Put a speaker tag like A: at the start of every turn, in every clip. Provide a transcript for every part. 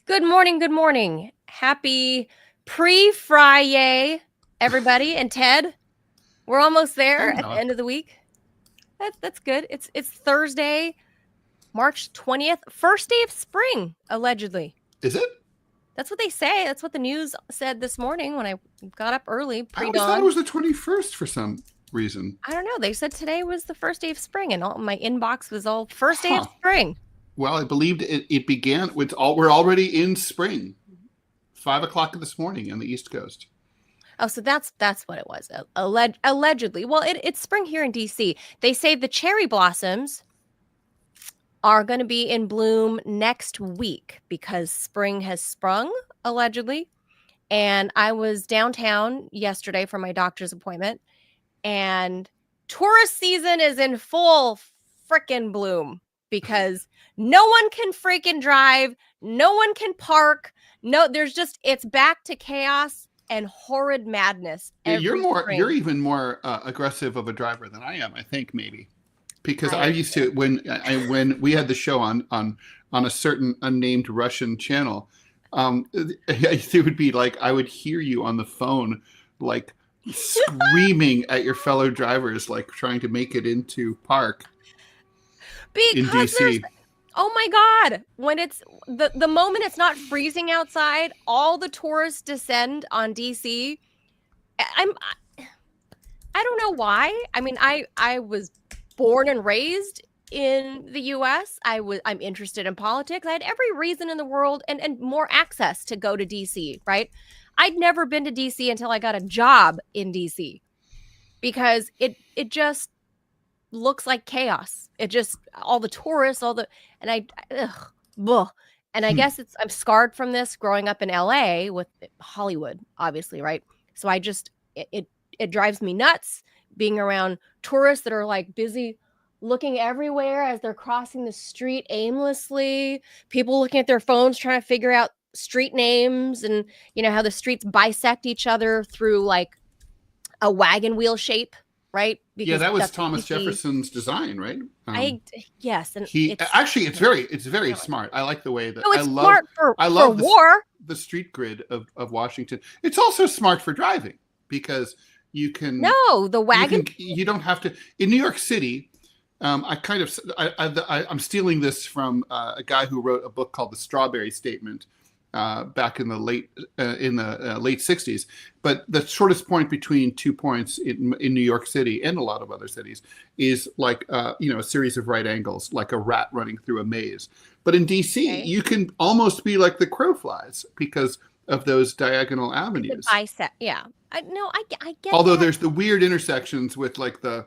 A: Good morning. Good morning. Happy pre-Friday, everybody. And Ted, we're almost there at the end of the week. That's good. It's Thursday, March 20th, first day of spring, allegedly.
B: Is it?
A: That's what they say. That's what the news said this morning when I got up early,
B: I always thought it was the 21st for some reason.
A: I don't know. They said today was the first day of spring, and all my inbox was all first day of spring.
B: Well, I believed it began with we're already in spring. 5 o'clock this morning on the East Coast.
A: Oh, so that's what it was, allegedly. Well, it's spring here in D.C. They say the cherry blossoms are going to be in bloom next week because spring has sprung, allegedly. And I was downtown yesterday for my doctor's appointment, and tourist season is in full frickin' bloom because no one can freaking drive, no one can park. No, it's back to chaos and horrid madness.
B: You're even more aggressive of a driver than I am, I think, maybe. Because I used to, when we had the show on a certain unnamed Russian channel, it would be like I would hear you on the phone, like screaming at your fellow drivers, like trying to make it into park in DC.
A: Oh my God. When it's the moment it's not freezing outside, all the tourists descend on DC. I don't know why. I mean, I was born and raised in the US. I'm interested in politics. I had every reason in the world and more access to go to DC, right? I'd never been to DC until I got a job in DC because it just looks like chaos. It just all the tourists, and I guess I'm scarred from this growing up in LA with Hollywood, obviously, right? So it drives me nuts being around tourists that are like busy looking everywhere as they're crossing the street aimlessly, people looking at their phones trying to figure out street names, and you know how the streets bisect each other through like a wagon wheel shape, right?
B: Because that was Thomas Jefferson's design, right?
A: Yes, and
B: it's very smart. I like the way that
A: I love war.
B: The street grid of Washington. It's also smart for driving because you can
A: the wagon.
B: You don't have to in New York City. I'm stealing this from a guy who wrote a book called The Strawberry Statement back in the late 60s. But the shortest point between 2 points in New York City and a lot of other cities is like a series of right angles, like a rat running through a maze. But in DC, you can almost be like the crow flies because of those diagonal avenues.
A: Yeah. I get.
B: Although there's the weird intersections with like the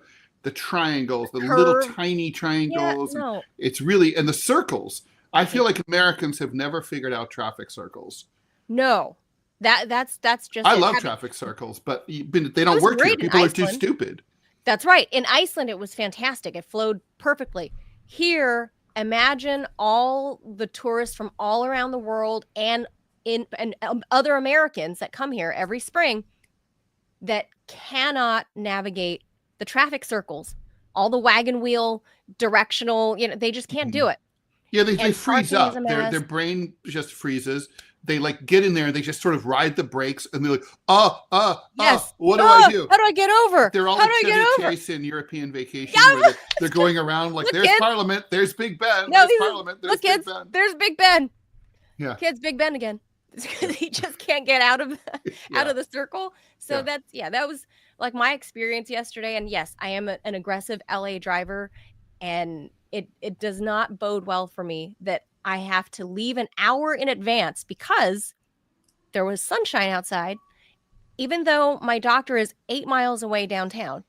B: triangles, the little tiny triangles.
A: Yeah,
B: it's really, and the circles. I feel like Americans have never figured out traffic circles.
A: No, that's just.
B: I love traffic circles, but they don't work here. People are too stupid.
A: That's right. In Iceland, it was fantastic. It flowed perfectly. Here, imagine all the tourists from all around the world and other Americans that come here every spring that cannot navigate the traffic circles, all the wagon wheel directional, they just can't do it.
B: Yeah, they freeze up. Their brain just freezes. They like get in there and they just sort of ride the brakes and they're like, what do I do?
A: How do I get over?
B: They're all like Chevy Chase in European Vacation where they're going around like, there's Parliament, there's Big Ben, there's Parliament, there's Big Ben.
A: There's Big Ben.
B: Yeah.
A: Kids, Big Ben again. He just can't get out of the circle. So that was like my experience yesterday. And yes, I am an aggressive LA driver, and it does not bode well for me that I have to leave an hour in advance because there was sunshine outside, even though my doctor is 8 miles away downtown.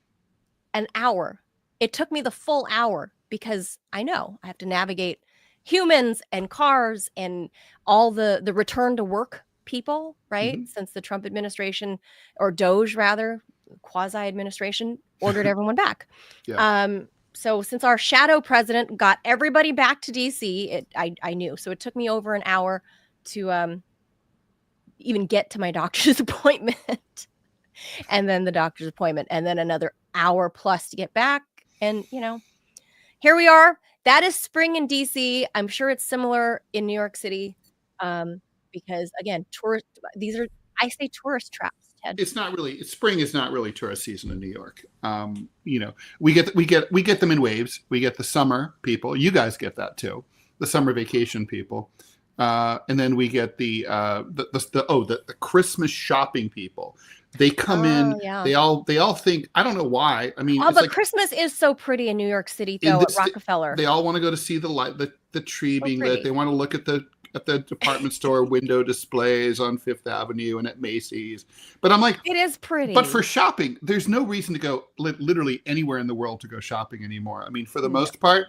A: An hour. It took me the full hour because I know I have to navigate humans and cars and all the return to work people, right? Mm-hmm. Since the Trump administration, or Doge rather, quasi administration, ordered everyone back. Yeah. So since our shadow president got everybody back to DC, I knew. So it took me over an hour to even get to my doctor's appointment, and then the doctor's appointment, and then another hour plus to get back. And here we are. That is spring in DC. I'm sure it's similar in New York City. Because again, these are, I say tourist traps, Ted.
B: It's not really, spring is not really tourist season in New York. We get them in waves. We get the summer people. You guys get that too, the summer vacation people, and then we get the Christmas shopping people. They come in.
A: Yeah.
B: They all think, I don't know why. I mean,
A: but Christmas is so pretty in New York City, though, at Rockefeller.
B: They all want to go to see the tree being lit. They want to look at the department store window displays on Fifth Avenue and at Macy's. But I'm like,
A: it is pretty.
B: But for shopping, there's no reason to go literally anywhere in the world to go shopping anymore. I mean, for the most part,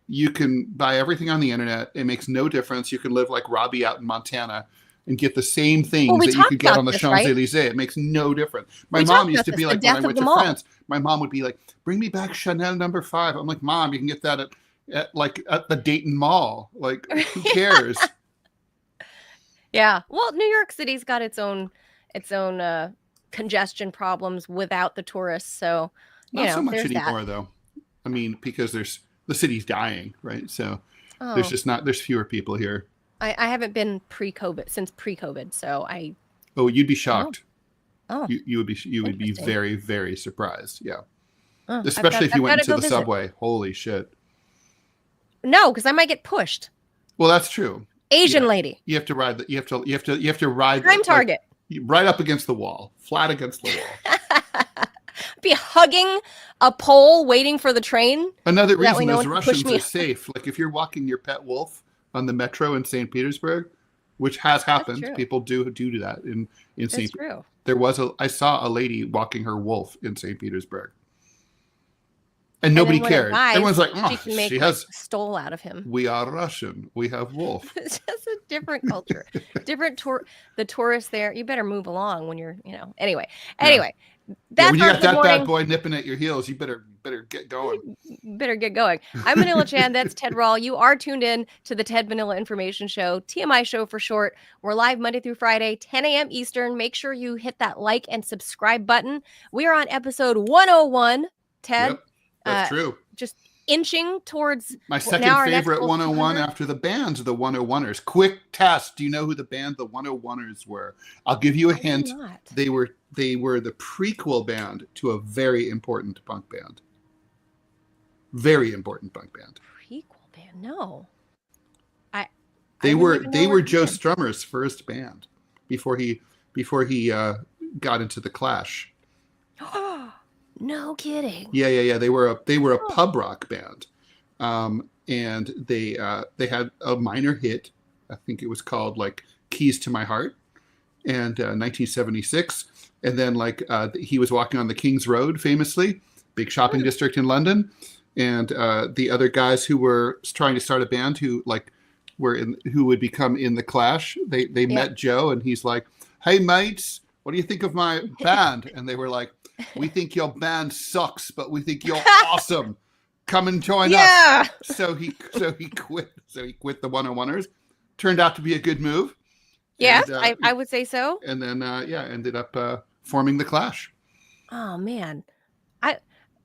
B: you can buy everything on the internet. It makes no difference. You can live like Robbie out in Montana and get the same things that you could get on the Champs-Elysees. Right? It makes no difference. My mom used to be like, when I went to France, my mom would be like, bring me back Chanel number 5. I'm like, Mom, you can get that at the Dayton Mall. Like, who cares?
A: Yeah. Well, New York City's got its own congestion problems without the tourists. So,
B: not so much anymore, though. I mean, because the city's dying, right? So there's fewer people here.
A: I haven't been since pre-COVID, so I.
B: Oh, you'd be shocked. Oh, you would be very, very surprised. Yeah, especially if you went into the subway. Holy shit!
A: No, because I might get pushed.
B: Well, that's true.
A: Asian lady.
B: You have to ride. You have to ride.
A: Prime target.
B: Right up against the wall, flat against the wall.
A: Be hugging a pole, waiting for the train.
B: Another reason those Russians are safe. Like if you're walking your pet wolf on the metro in St. Petersburg, which has happened, people do that in St. Petersburg. I saw a lady walking her wolf in St. Petersburg. And nobody cared. Everyone's like, oh, she has
A: stole out of him.
B: We are Russian. We have wolf.
A: It's just a different culture. The tourists there. You better move along when you're, Anyway. That's
B: when you got that bad boy nipping at your heels, you better get going.
A: Better get going. I'm Manila Chan. That's Ted Rall. You are tuned in to the Ted Manila Information Show, TMI show for short. We're live Monday through Friday, 10 a.m. Eastern. Make sure you hit that like and subscribe button. We are on episode 101, Ted.
B: Yep. That's true.
A: Just inching towards
B: my second favorite 101 after the band, the 101ers. Quick test. Do you know who the band the 101ers were? I'll give you a hint. They were the prequel band to a very important punk band. Very important punk band.
A: Prequel band? No.
B: They were Joe Strummer's first band before he got into the Clash.
A: No kidding.
B: Yeah. They were a pub rock band, and they had a minor hit. I think it was called like "Keys to My Heart," and 1976. And then he was walking on the King's Road, famously, big shopping district in London, and the other guys who were trying to start a band who would become in the Clash. They met Joe, and he's like, "Hey mates, what do you think of my band?" And they were like, "We think your band sucks, but we think you're awesome. Come and join us." So he quit. So he quit the 101ers. Turned out to be a good move.
A: Yeah, I would say so.
B: And then ended up forming the Clash.
A: Oh man.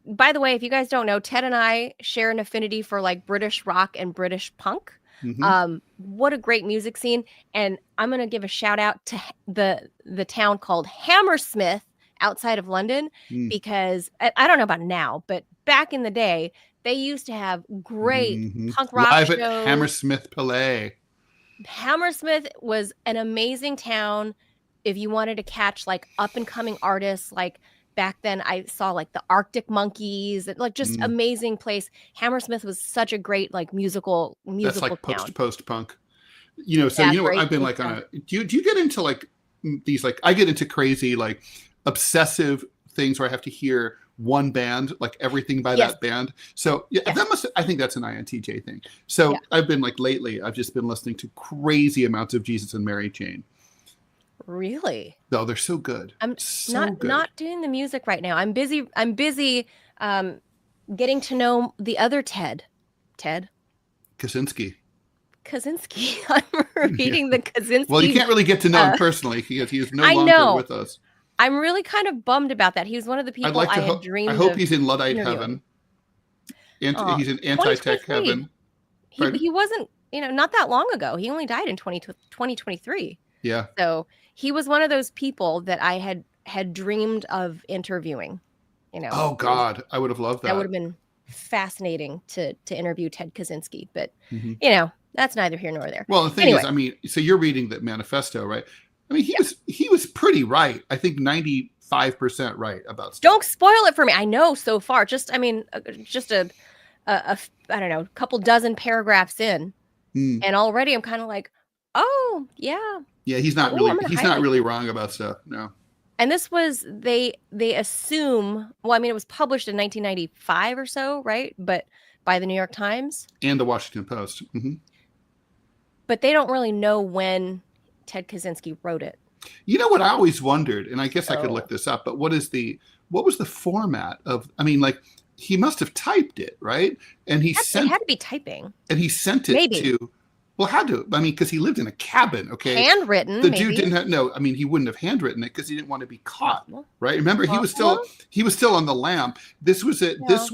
A: By the way, if you guys don't know, Ted and I share an affinity for like British rock and British punk. Mm-hmm. What a great music scene. And I'm gonna give a shout out to the town called Hammersmith outside of London, because I don't know about now, but back in the day, they used to have great punk rock
B: live
A: shows.
B: At Hammersmith Palais.
A: Hammersmith was an amazing town if you wanted to catch like up and coming artists. Like back then I saw like the Arctic Monkeys, like just amazing place. Hammersmith was such a great like musical
B: That's like
A: town.
B: post punk. What I've been like on do you get into like these, like I get into crazy like obsessive things where I have to hear one band, like everything by that band. So I think that's an INTJ thing. So I've been like lately, I've just been listening to crazy amounts of Jesus and Mary Chain.
A: Really?
B: No, they're so good.
A: I'm not doing the music right now. I'm busy getting to know the other Ted.
B: Kaczynski.
A: I'm reading the Kaczynski.
B: Well, you can't really get to know him personally because he is no longer with us.
A: I'm really kind of bummed about that. He was one of the people I had dreamed of.
B: I hope he's in Luddite heaven. He's in anti-tech heaven.
A: He wasn't not that long ago. He only died in 2023.
B: Yeah.
A: So he was one of those people that I had dreamed of interviewing.
B: Oh God, I would have loved
A: That would
B: that.
A: have been fascinating to interview Ted Kaczynski, but
B: Mm-hmm.
A: that's neither here nor there.
B: Well, the thing
A: Anyway,
B: is, I mean, so you're reading that manifesto, right? I mean,
A: yeah.
B: he was pretty right. I think 95% right about stuff.
A: Don't spoil it for me. I know so far. Just a I don't know, couple dozen paragraphs in, and already I'm kind of like, oh yeah.
B: Yeah, he's not really wrong about stuff. No.
A: And this was they assume. Well, I mean, it was published in 1995 or so, right? But by the New York Times
B: and the Washington Post. Mm-hmm.
A: But they don't really know when Ted Kaczynski wrote it.
B: You know what I always wondered, and I guess I could look this up, but what was the format of, I mean, like, he must have typed it, right? And it
A: had to be typing.
B: And he sent it to, well, how to, I mean, because he lived in a cabin, okay?
A: Handwritten,
B: the dude didn't have, no, I mean, he wouldn't have handwritten it because he didn't want to be caught, right? Remember, he was still on the lam. This was it. Yeah.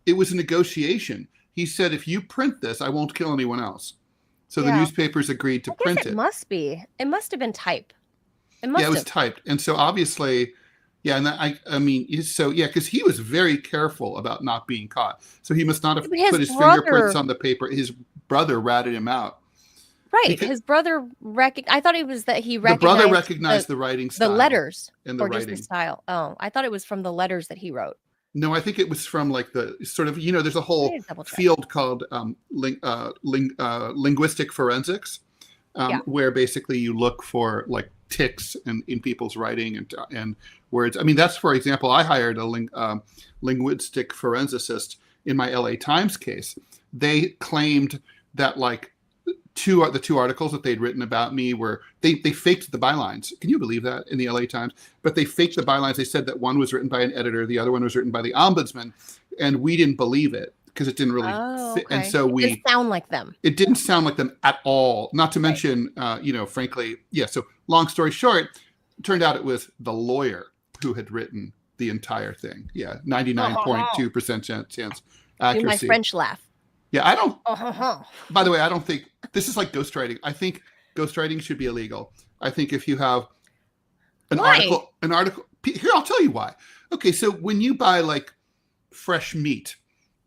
B: It was a negotiation. He said, if you print this, I won't kill anyone else. So the newspapers agreed to print it.
A: It must be. It must have been type.
B: It was typed. And so obviously, yeah, and I mean, so yeah, because he was very careful about not being caught. So he must not have put his fingerprints on the paper. His brother ratted him out.
A: Right. His brother I thought it was that he recognized
B: the brother recognized the writing style.
A: The letters.
B: And the writing.
A: Just the style. Oh, I thought it was from the letters that he wrote.
B: No, I think it was from like the sort of, there's a whole field called linguistic forensics, where basically you look for like ticks in people's writing and words. I mean, that's, for example, I hired a linguistic forensicist in my LA Times case. They claimed that like the two articles that they'd written about me were, they faked the bylines. Can you believe that, in the LA Times? But they faked the bylines. They said that one was written by an editor, the other one was written by the ombudsman, and we didn't believe it because it didn't really fit. And so
A: it didn't sound like them.
B: It didn't sound like them at all. Not to mention, frankly, yeah. So long story short, it turned out it was the lawyer who had written the entire thing. Yeah, 99.2% chance accuracy.
A: Do my French laugh.
B: Yeah, I don't. By the way, I don't think this is like ghostwriting. I think ghostwriting should be illegal. I think if you have an article. Here, I'll tell you why. Okay, so when you buy like fresh meat,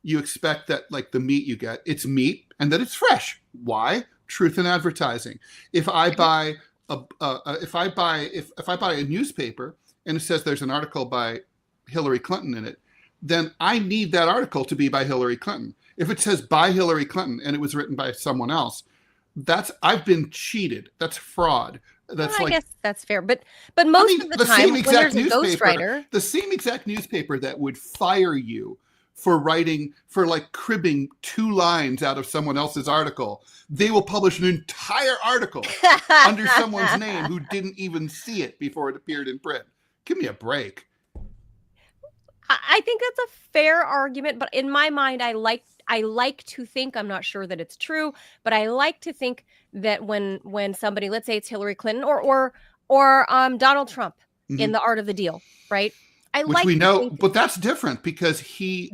B: you expect that like the meat you get, it's meat and that it's fresh. Why? Truth in advertising. If I buy a newspaper and it says there's an article by Hillary Clinton in it, then I need that article to be by Hillary Clinton. If it says by Hillary Clinton and it was written by someone else, I've been cheated. That's fraud.
A: I guess that's fair. But most of the time, when there's a ghostwriter,
B: the same exact newspaper that would fire you for cribbing 2 lines out of someone else's article, they will publish an entire article under someone's name who didn't even see it before it appeared in print. Give me a break.
A: I think that's a fair argument, but in my mind, I like to think, I'm not sure that it's true, but I like to think that when somebody, let's say it's Hillary Clinton or Donald Trump in The Art of the Deal, right?
B: Which we know, but that's different because it's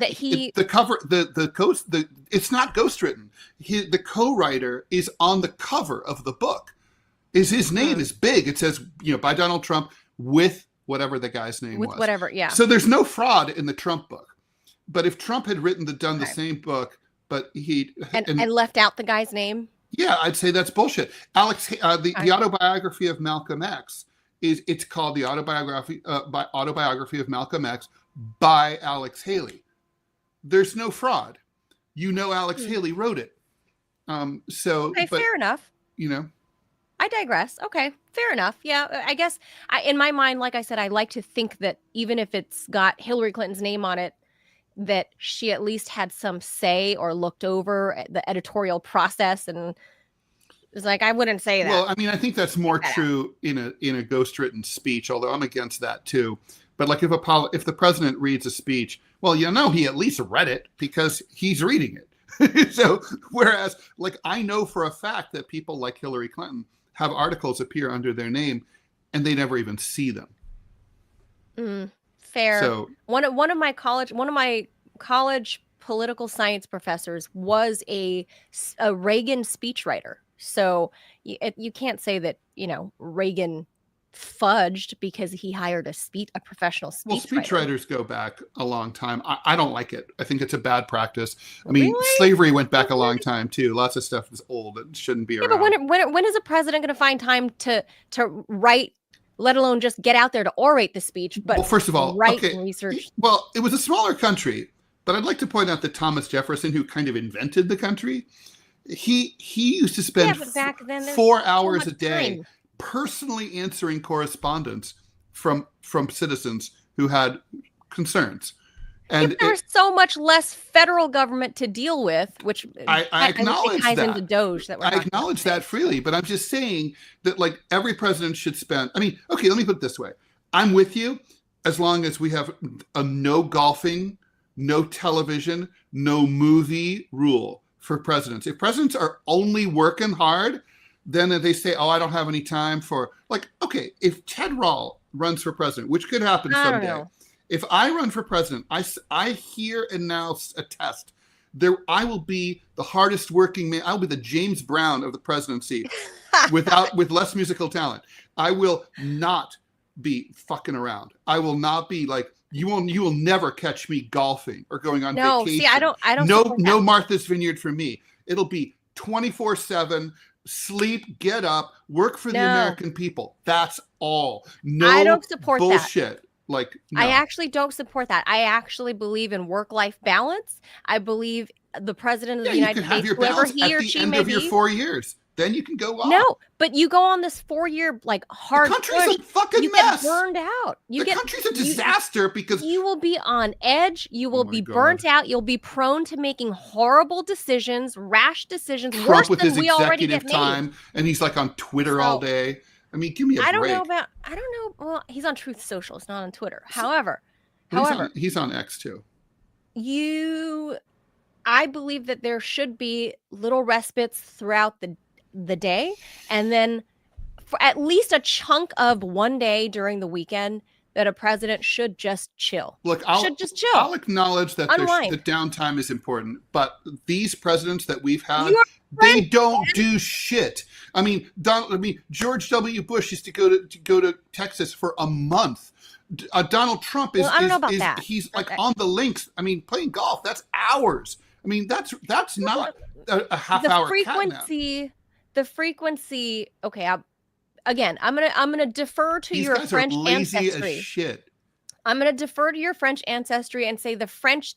B: not ghostwritten. The co-writer is on the cover of the book. His name is big. It says, by Donald Trump with whatever the guy's name was.
A: Whatever, yeah.
B: So there's no fraud in the Trump book. But if Trump had done the same book, but and
A: left out the guy's name,
B: yeah, I'd say that's bullshit. The autobiography of Malcolm X it's called the autobiography of Malcolm X by Alex Haley. There's no fraud. Alex Haley wrote it.
A: Fair enough. I digress. Okay, fair enough. Yeah, I guess in my mind, like I said, I like to think that even if it's got Hillary Clinton's name on it, that she at least had some say or looked over the editorial process and was like, I wouldn't say that.
B: Well, I mean, I think that's more true in a ghostwritten speech, although I'm against that too. But like if the president reads a speech, well, he at least read it because he's reading it. So whereas like I know for a fact that people like Hillary Clinton have articles appear under their name and they never even see them.
A: Fair. So one of my college political science professors was a Reagan speechwriter. So you can't say that, Reagan fudged because he hired a professional
B: Well,
A: speechwriter.
B: speechwriters go back a long time. I don't like it. I think it's a bad practice. I mean,
A: Really?
B: slavery went back a long time too. Lots of stuff is old. It shouldn't be
A: Yeah, but
B: around.
A: when is a president going to find time to write, let alone just get out there to orate the speech,
B: Well,
A: but
B: first of all,
A: write
B: okay.
A: and research?
B: Well, it was a smaller country, but I'd like to point out that Thomas Jefferson, who kind of invented the country, he used to spend
A: But back then, there's
B: 4 hours
A: so
B: a
A: much
B: day
A: time.
B: personally answering correspondence from citizens who had concerns. And
A: If there was so much less federal government to deal with, which
B: I
A: would say
B: acknowledge
A: ties
B: that.
A: into Doge that we're
B: I
A: talking about
B: acknowledge
A: today.
B: that freely, but I'm just saying that like every president should spend. I mean, okay, let me put it this way. I'm with you as long as we have a no golfing, no television, no movie rule for presidents. If presidents are only working hard, then they say, "Oh, I don't have any time for," like, okay, if Ted Rall runs for president, which could happen
A: I don't
B: someday.
A: know.
B: If I run for president, I hear and now attest there I will be the hardest working man. I'll be the James Brown of the presidency with less musical talent. I will not be fucking around. I will not be like you will never catch me golfing or going on
A: No,
B: vacation.
A: see, I don't
B: No
A: support that.
B: Martha's Vineyard for me. It'll be 24/7, sleep, get up, work for the American people. That's all. No
A: I don't support that.
B: bullshit. Like, no.
A: I actually don't support that. I actually believe in work-life balance. I believe the president of the United States, whoever he or she may be,
B: at the end of your 4 years, then you can go off.
A: No, but you go on this 4-year like hard
B: The country's
A: push,
B: a fucking
A: you
B: mess.
A: get burned out.
B: The country's a disaster because
A: you will be on edge. You will be
B: God.
A: burnt out. You'll be prone to making horrible decisions, rash decisions,
B: Trump
A: worse
B: with
A: than
B: his
A: we already get
B: executive time, and he's like on Twitter all day. I mean, give me a break.
A: I don't know. Well, he's on Truth Social. It's not on Twitter. However,
B: he's on X too.
A: I believe that there should be little respites throughout the day, and then for at least a chunk of one day during the weekend that a president should just chill.
B: Look, I'll acknowledge that the downtime is important, but these presidents that we've had, they don't do shit. I mean, George W. Bush used to go to Texas for a month. Donald Trump is
A: I don't know about that.
B: He's like on the links. I mean, playing golf, that's hours. I mean, that's not a half hour.
A: The frequency. Okay, I'm gonna defer to your French ancestry.
B: As shit.
A: I'm gonna defer to your French ancestry and say the French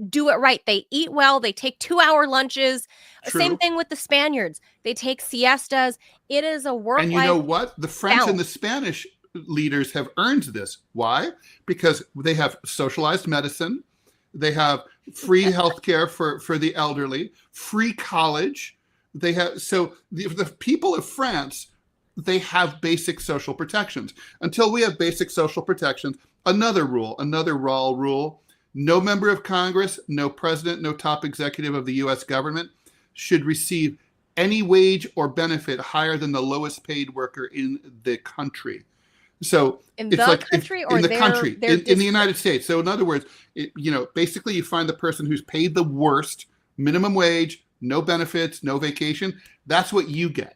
A: do it right. They eat well. They take 2-hour lunches.
B: True.
A: Same thing with the Spaniards. They take siestas. It is a work.
B: And you know what? The French and the Spanish leaders have earned this. Why? Because they have socialized medicine. They have free healthcare for the elderly, free college. They have the people of France, they have basic social protections. Until we have basic social protections, another Rall rule, no member of Congress, no president, no top executive of the U.S. government should receive any wage or benefit higher than the lowest paid worker in the country. So
A: in the country or in the country,
B: in the United States. So in other words, basically you find the person who's paid the worst, minimum wage, no benefits, no vacation. That's what you get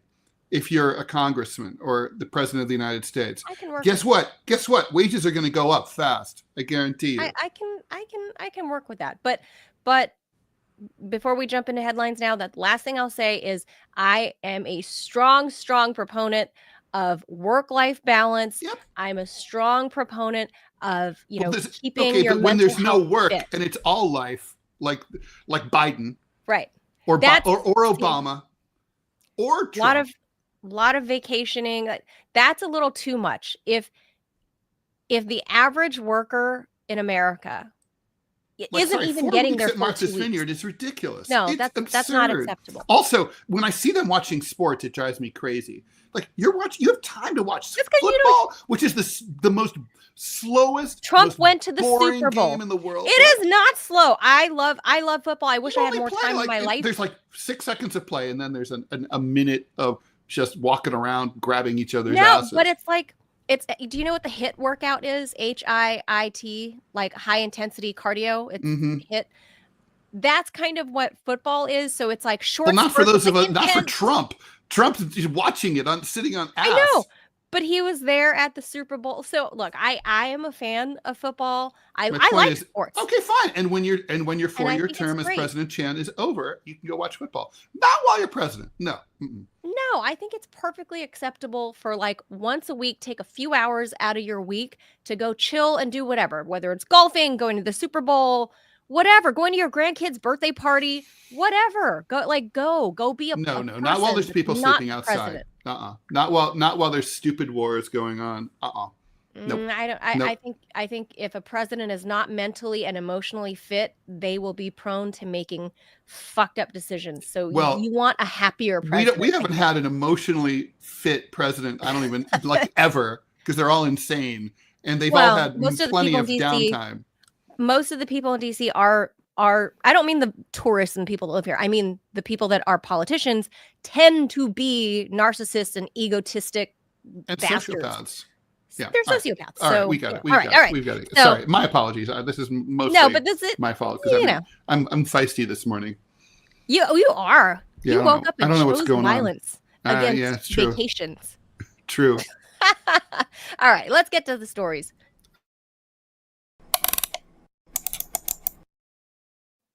B: if you're a congressman or the president of the United States. Guess what? Wages are going to go up fast. I guarantee you.
A: I can work with that. But before we jump into headlines now, that last thing I'll say is I am a strong proponent of work-life balance.
B: Yep.
A: I'm a strong proponent of keeping your
B: but when there's no work
A: fit.
B: And it's all life, like Biden,
A: right,
B: or Obama, or Trump.
A: lot of vacationing. That's a little too much. If the average worker in America isn't even getting their
B: Martha's Vineyard is ridiculous.
A: No, that's not acceptable.
B: Also, when I see them watching sports, it drives me crazy. Like you have time to watch football, which is the most slowest.
A: Trump went to the Super Bowl
B: game in the world.
A: It is not slow. I love football. I wish I had more time in my life.
B: There's like 6 seconds of play, and then there's a minute of just walking around, grabbing each other's asses.
A: But it's like do you know what the HIIT workout is? HIIT, like high intensity cardio. It's HIIT. that's kind of what football is. So it's like short
B: Well, not for
A: spurts
B: those
A: of
B: of
A: like
B: us, not for
A: intense.
B: Trump. Trump's watching it on sitting on
A: I know,
B: ass.
A: but he was there at the Super Bowl. So look, I am a fan of football.
B: My
A: I
B: point
A: like
B: is,
A: sports,
B: okay, fine. And when your
A: and I
B: 4-year
A: think it's
B: term as
A: great.
B: President Chan is over, you can go watch football. Not while you're president. No. Mm-mm.
A: No, I think it's perfectly acceptable for like once a week, take a few hours out of your week to go chill and do whatever, whether it's golfing, going to the Super Bowl, whatever, going to your grandkid's birthday party, whatever. Go be
B: No,
A: a
B: no, not while
A: person
B: there's
A: that's
B: people
A: not
B: sleeping
A: the
B: outside.
A: president.
B: Not while there's stupid wars going on. Nope.
A: I don't.
B: Nope.
A: I think if a president is not mentally and emotionally fit, they will be prone to making fucked up decisions. So
B: Well,
A: you want a happier
B: we
A: president, I
B: haven't
A: guess.
B: had an emotionally fit president. I don't even like ever, because they're all insane and they've all
A: Well,
B: had plenty of downtime.
A: most of the people in DC are I don't mean the tourists and people that live here. I mean the people that are politicians tend to be narcissists and egotistic
B: And
A: bastards.
B: sociopaths. Yeah.
A: They're
B: All right.
A: sociopaths.
B: All right.
A: So
B: We got it.
A: all right, all right.
B: We've got it.
A: So
B: Sorry. My apologies. This is
A: no,
B: mostly
A: but this is
B: my fault because
A: you know
B: I'm feisty this morning.
A: you are
B: Yeah.
A: you woke up
B: I
A: and
B: don't know what's
A: chose
B: going on.
A: violence
B: Yeah,
A: against
B: it's true.
A: vacations.
B: True.
A: All right, let's get to the stories.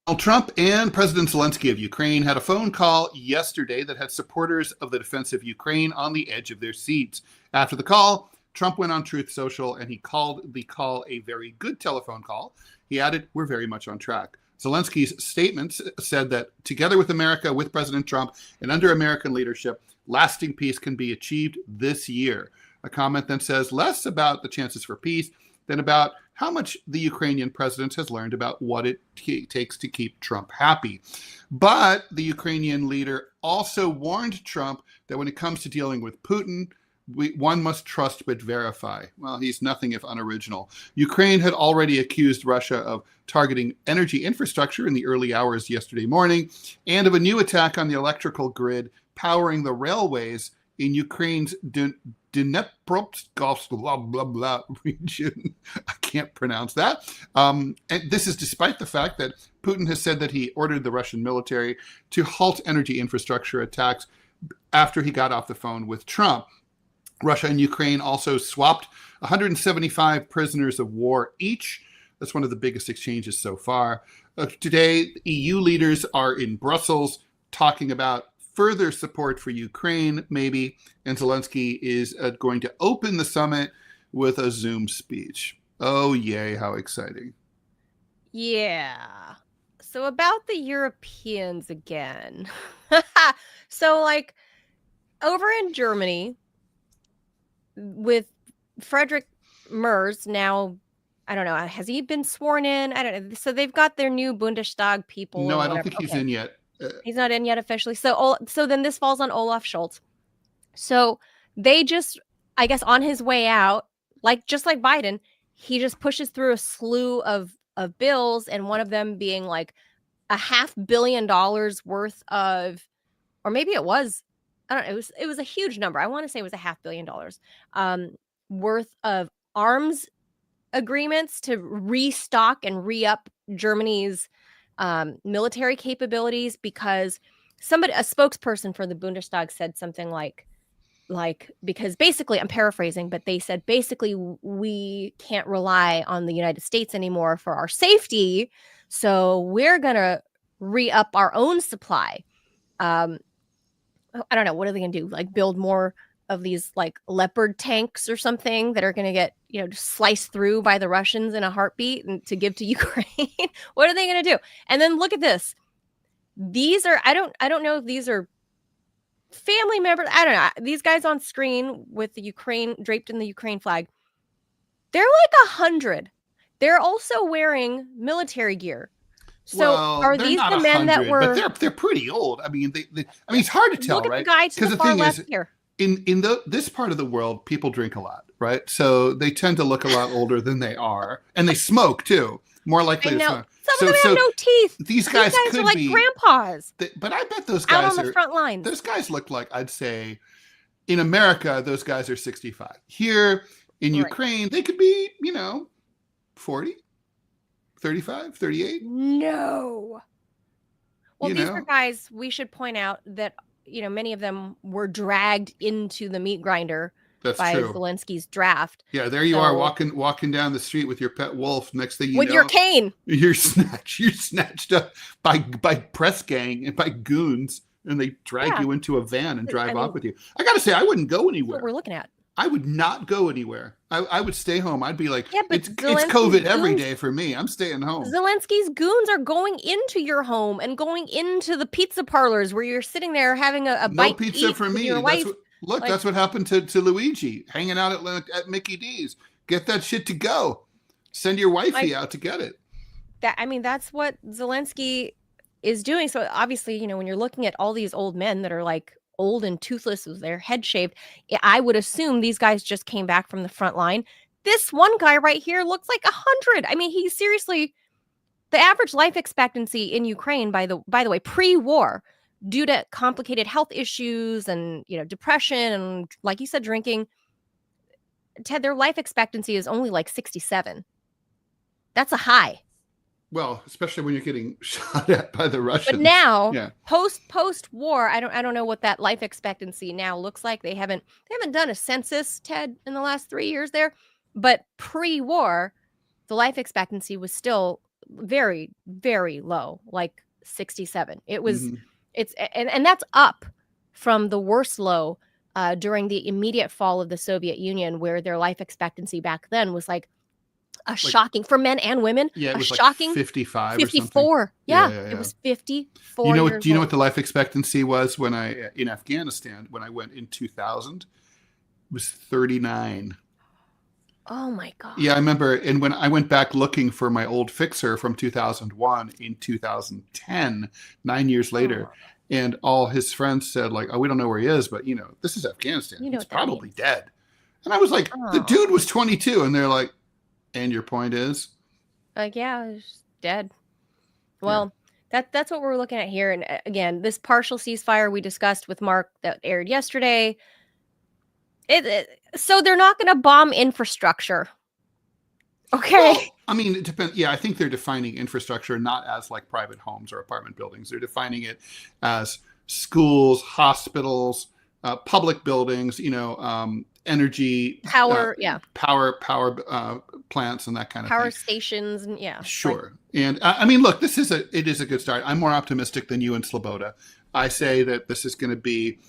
B: Donald Trump and President Zelensky of Ukraine had a phone call yesterday that had supporters of the defense of Ukraine on the edge of their seats. After the call, Trump went on Truth Social and he called the call a very good telephone call. He added, "We're very much on track." Zelensky's statement said that together with America, with President Trump, and under American leadership, lasting peace can be achieved this year. A comment then says less about the chances for peace than about how much the Ukrainian president has learned about what it takes to keep Trump happy. But the Ukrainian leader also warned Trump that when it comes to dealing with Putin, one must trust but verify. Well, he's nothing if unoriginal. Ukraine had already accused Russia of targeting energy infrastructure in the early hours yesterday morning and of a new attack on the electrical grid powering the railways in Ukraine's Dnipropetrovsk blah, blah, blah region. I can't pronounce that. And this is despite the fact that Putin has said that he ordered the Russian military to halt energy infrastructure attacks after he got off the phone with Trump. Russia and Ukraine also swapped 175 prisoners of war each. That's one of the biggest exchanges so far. Today, EU leaders are in Brussels talking about further support for Ukraine, maybe, and Zelensky is going to open the summit with a Zoom speech. Oh, yay, how exciting.
A: Yeah. So about the Europeans again. So like over in Germany with Frederick Merz now, I don't know, has he been sworn in? I don't know. So they've got their new Bundestag people.
B: No,
A: or
B: I don't
A: whatever.
B: think he's in yet.
A: He's not in yet officially. So then this falls on Olaf Scholz. So they just, I guess, on his way out, just like Biden, he just pushes through a slew of bills, and one of them being like $500 million worth of, or maybe it was, I don't know, it was a huge number. I want to say it was $500 million worth of arms agreements to restock and re-up Germany's military capabilities, because a spokesperson for the Bundestag said something like because basically, I'm paraphrasing, but they said basically we can't rely on the United States anymore for our safety, so we're gonna re-up our own supply. I don't know, what are they gonna do, like build more of these like Leopard tanks or something that are gonna get just sliced through by the Russians in a heartbeat and to give to Ukraine? What are they gonna do? And then look at this. These are I don't know if these are family members. I don't know. These guys on screen with the Ukraine draped in the Ukraine flag, they're like 100. They're also wearing military gear. So
B: Well,
A: are
B: they're
A: these
B: not
A: the men that
B: 100,
A: were?
B: but they're pretty old. I mean, it's hard to tell,
A: Look at
B: right?
A: the guy to the far left here.
B: In this part of the world, people drink a lot, right? So they tend to look a lot older than they are, and they smoke too. More likely to smoke.
A: Some of them have no teeth.
B: These guys could
A: are like
B: be
A: grandpas.
B: But I bet those guys
A: out on the front lines.
B: Those guys look like, I'd say, in America, those guys are 65. Here in Ukraine, they could be, 40, 35, 38.
A: No. Well, these are guys, we should point out that, many of them were dragged into the meat grinder
B: That's
A: by
B: true.
A: Zelensky's draft.
B: Yeah, there you are walking down the street with your pet wolf. Next thing you
A: with
B: know,
A: your cane,
B: you're snatched up by press gang and by goons, and they drag you into a van and drive off with you. I gotta say, I wouldn't go anywhere.
A: That's what we're looking at.
B: I would not go anywhere. I would stay home. I'd be like, it's COVID every day for me. I'm staying home.
A: Zelensky's goons are going into your home and going into the pizza parlors where you're sitting there having a bite.
B: No pizza for me. That's what happened to Luigi, hanging out at Mickey D's. Get that shit to go. Send your wifey out to get it.
A: That's what Zelensky is doing. So obviously, when you're looking at all these old men that are like old and toothless with their head shaved, I would assume these guys just came back from the front line. This one guy right here looks like 100. He's seriously, the average life expectancy in Ukraine, by the way, pre-war, due to complicated health issues and, depression and, like you said, drinking, Ted, their life expectancy is only like 67. That's a high.
B: Well, especially when you're getting shot at by the Russians.
A: But now, post-war, I don't know what that life expectancy now looks like. They haven't done a census, Ted, in the last 3 years there. But pre-war, the life expectancy was still very, very low, like 67. It was, and that's up from the worst low during the immediate fall of the Soviet Union, where their life expectancy back then was like shocking for men and women.
B: Yeah, it was
A: shocking
B: 55
A: 54.
B: Or something.
A: Yeah, it was 54.
B: Do you know what the life expectancy was when in Afghanistan when I went in 2000? It was 39.
A: Oh my God.
B: Yeah, I remember. And when I went back looking for my old fixer from 2001 in 2010, 9 years later, and all his friends said like, "Oh, we don't know where he is, but this is Afghanistan. He's probably dead." And I was like, "The dude was 22," and they're like, "And your point is?"
A: Like, yeah, he's dead. Well, that's what we're looking at here. And again, this partial ceasefire we discussed with Mark that aired yesterday. So they're not going to bomb infrastructure. Okay.
B: Well, it depends. Yeah, I think they're defining infrastructure not as like private homes or apartment buildings. They're defining it as schools, hospitals, public buildings, energy,
A: power,
B: power plants and that kind of
A: power
B: thing.
A: stations, and
B: sure. And look, it is a good start. I'm more optimistic than you and Sloboda. I say that this is going to be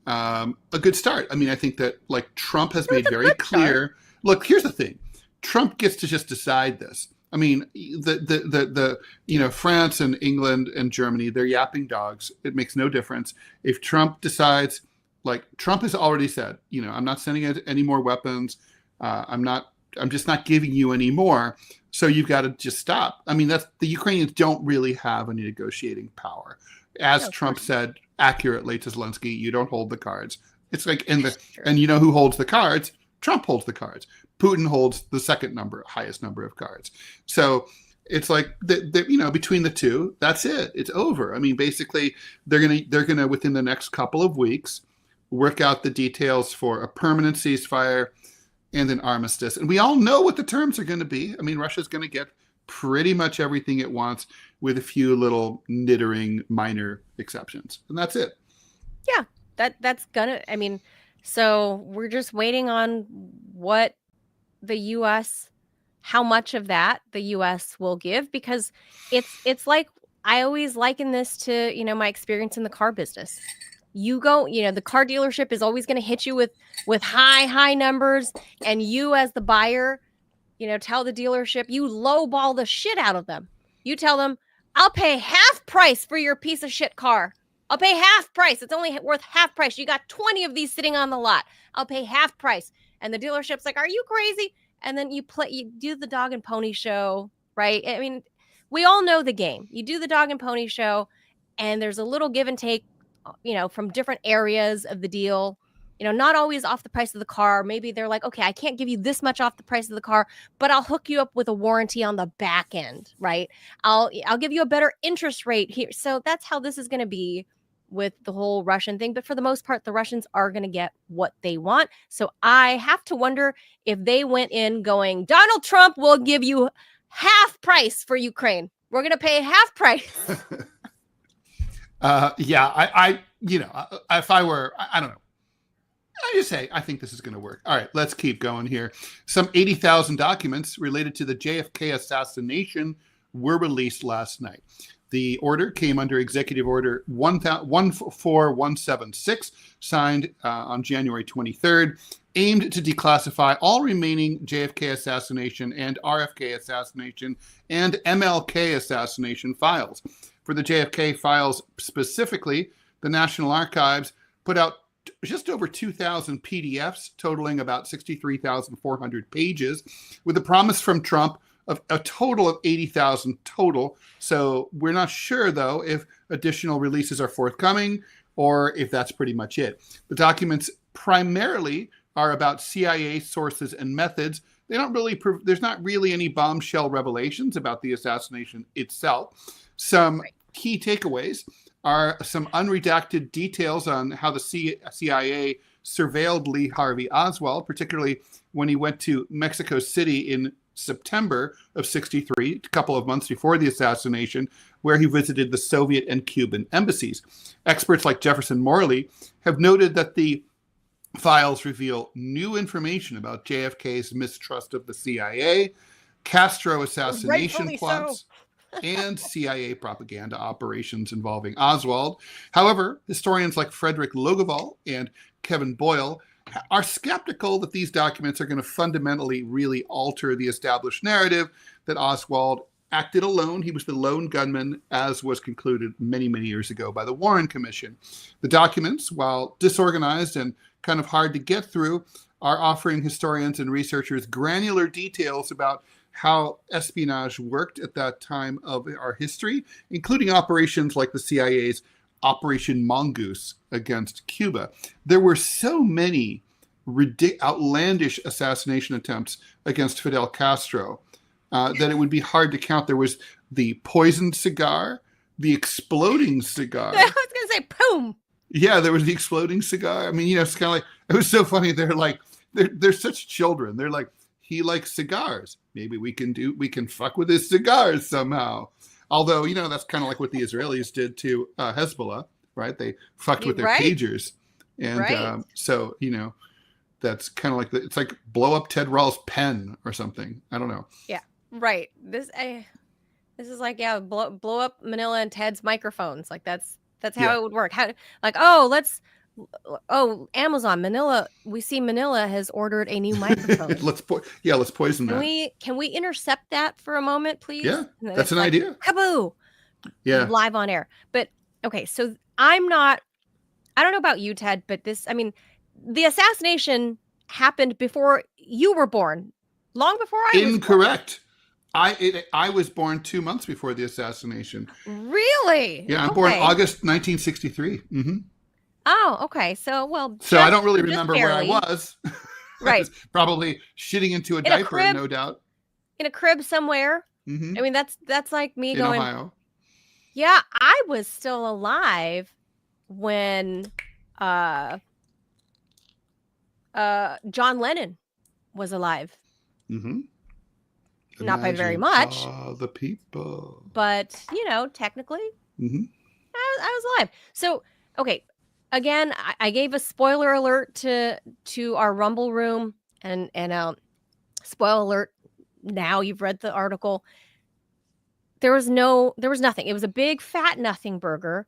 B: a good start. I think that like Trump has made very clear. Look, here's the thing: Trump gets to just decide this. France and England and Germany, they're yapping dogs. It makes no difference if Trump decides. Like Trump has already said, I'm not sending any more weapons. I'm just not giving you any more. So you've got to just stop. The Ukrainians don't really have any negotiating power. As Trump said accurately to Zelensky, you don't hold the cards. It's like, and who holds the cards? Trump holds the cards. Putin holds the highest number of cards. So it's like, between the two, that's it. It's over. Basically they're gonna within the next couple of weeks, work out the details for a permanent ceasefire and an armistice. And we all know what the terms are going to be. Russia's going to get pretty much everything it wants with a few little nittering minor exceptions. And that's it.
A: Yeah, that's gonna, so we're just waiting on what the U.S., how much of that the U.S. will give, because it's like, I always liken this to, my experience in the car business. You go, the car dealership is always going to hit you with high numbers, and you as the buyer, tell the dealership, you lowball the shit out of them. You tell them, I'll pay half price for your piece of shit car. I'll pay half price. It's only worth half price. You got 20 of these sitting on the lot. I'll pay half price. And the dealership's like, are you crazy? And then you do the dog and pony show, right? We all know the game. You do the dog and pony show, and there's a little give and take, from different areas of the deal, not always off the price of the car. Maybe they're like, okay, I can't give you this much off the price of the car, but I'll hook you up with a warranty on the back end, right? I'll give you a better interest rate here. So that's how this is going to be with the whole Russian thing. But for the most part, the Russians are going to get what they want. So I have to wonder if they went in going, Donald Trump will give you half price for Ukraine. We're going to pay half price.
B: If I were, I don't know. I just say, I think this is going to work. All right, let's keep going here. Some 80,000 documents related to the JFK assassination were released last night. The order came under Executive Order 14176, signed on January 23rd, aimed to declassify all remaining JFK assassination and RFK assassination and MLK assassination files. For the JFK files specifically, the National Archives put out just over 2,000 PDFs, totaling about 63,400 pages, with a promise from Trump of a total of 80,000 total. So we're not sure, though, if additional releases are forthcoming or if that's pretty much it. The documents primarily are about CIA sources and methods. They don't really, there's not really any bombshell revelations about the assassination itself. Some key takeaways are some unredacted details on how the CIA surveilled Lee Harvey Oswald, particularly when he went to Mexico City in September of '63, a couple of months before the assassination, where he visited the Soviet and Cuban embassies. Experts like Jefferson Morley have noted that the files reveal new information about JFK's mistrust of the CIA, Castro assassination plots, and CIA propaganda operations involving Oswald. However, historians like Frederick Logeval and Kevin Boyle are skeptical that these documents are going to fundamentally really alter the established narrative that Oswald acted alone. He was the lone gunman, as was concluded many, many years ago by the Warren Commission. The documents, while disorganized and kind of hard to get through, are offering historians and researchers granular details about how espionage worked at that time of our history, including operations like the CIA's Operation Mongoose against Cuba. There were so many outlandish assassination attempts against Fidel Castro that it would be hard to count. There was the poisoned cigar, the exploding cigar.
A: I was going to say, boom.
B: Yeah, there was the exploding cigar. I mean, it's kind of like, it was so funny. They're such children. They're like, he likes cigars. Maybe we can fuck with his cigars somehow. Although, that's kind of like what the Israelis did to Hezbollah, right? They fucked with their pagers. And so, that's kind of like, it's like blow up Ted Rall's pen or something. I don't know.
A: Yeah, right. This is like, blow up Manila and Ted's microphones. Like that's how it would work. Amazon, Manila. We see Manila has ordered a new microphone.
B: let's poison that.
A: Can we intercept that for a moment, please?
B: Yeah, that's an idea.
A: Kaboo! Yeah, live on air. But okay, so I don't know about you, Ted, but the assassination happened before you were born, long before I was born.
B: Incorrect. I was born 2 months before the assassination.
A: Really?
B: Yeah, I'm born August 1963. Mm-hmm.
A: Oh, okay. So
B: I don't really remember where I was.
A: Right.
B: I was probably shitting into a diaper, no doubt.
A: In a crib somewhere. Mm-hmm. That's like me
B: in
A: going,
B: Ohio.
A: Yeah, I was still alive when John Lennon was alive.
B: Mm-hmm.
A: Not by very much.
B: The people.
A: But, technically,
B: mm-hmm.
A: I was alive. So, okay. Again, I gave a spoiler alert to our Rumble room, and spoiler alert. Now you've read the article. There was nothing. It was a big fat nothing burger.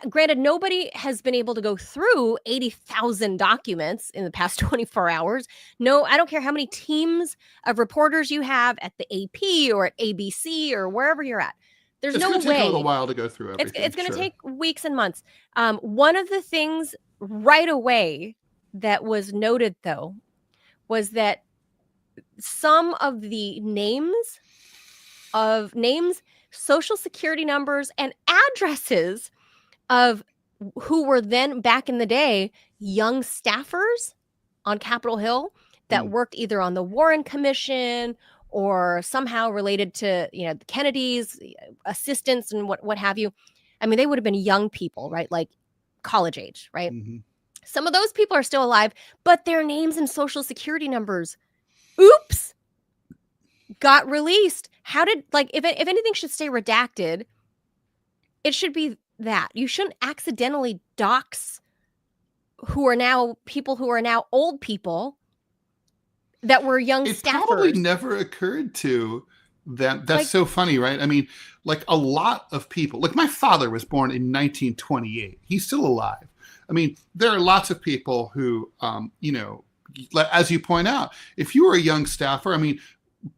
A: Granted, nobody has been able to go through 80,000 documents in the past 24 hours. No, I don't care how many teams of reporters you have at the AP or at ABC or wherever you're at. There's no way.
B: It's going to take a little while to go through everything.
A: It's going to take weeks and months. One of the things right away that was noted, though, was that some of the names, social security numbers, and addresses of who were then back in the day young staffers on Capitol Hill that worked either on the Warren Commission or somehow related to, the Kennedys, assistants and what have you. They would have been young people, right? Like college age, right? Mm-hmm. Some of those people are still alive, but their names and social security numbers, oops, got released. How did, if anything should stay redacted, it should be that. You shouldn't accidentally dox people who are now old people that were young
B: It probably
A: staffers.
B: never occurred to them. That's so funny, right? I mean, like a lot of people, like my father was born in 1928. He's still alive. I mean, there are lots of people who, as you point out, if you were a young staffer, I mean,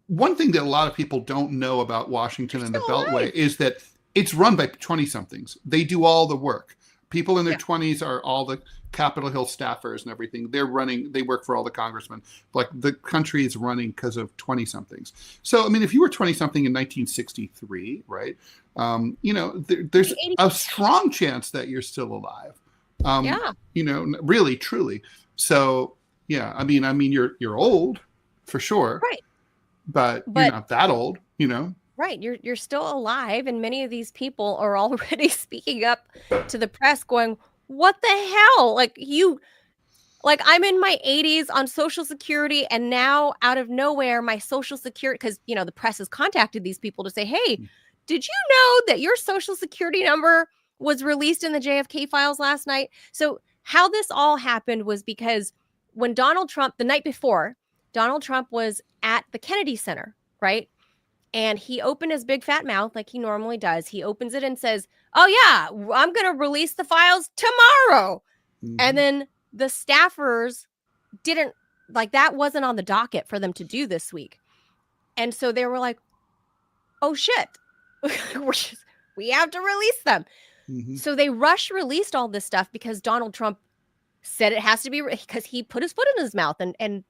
B: one thing that a lot of people don't know about Washington and the Beltway is that it's run by 20-somethings. They do all the work. People in their 20s are all the Capitol Hill staffers and everything. They work for all the congressmen. Like the country is running because of 20-somethings. So, I mean, if you were 20-something in 1963, right, there's a strong chance that you're still alive. Really, truly. So, yeah, I mean, you're old for sure.
A: Right.
B: But you're not that old,
A: Right. You're still alive. And many of these people are already speaking up to the press going, what the hell? I'm in my 80s on Social Security, and now out of nowhere, my Social Security, because, the press has contacted these people to say, hey, did you know that your Social Security number was released in the JFK files last night? So how this all happened was because when Donald Trump, the night before, Donald Trump was at the Kennedy Center, right? And he opened his big fat mouth like he normally does. He opens it and says, oh, yeah, I'm going to release the files tomorrow. Mm-hmm. And then the staffers didn't, that wasn't on the docket for them to do this week. And so they were like, oh, shit, we have to release them. Mm-hmm. So they released all this stuff because Donald Trump said it has to be, because he put his foot in his mouth and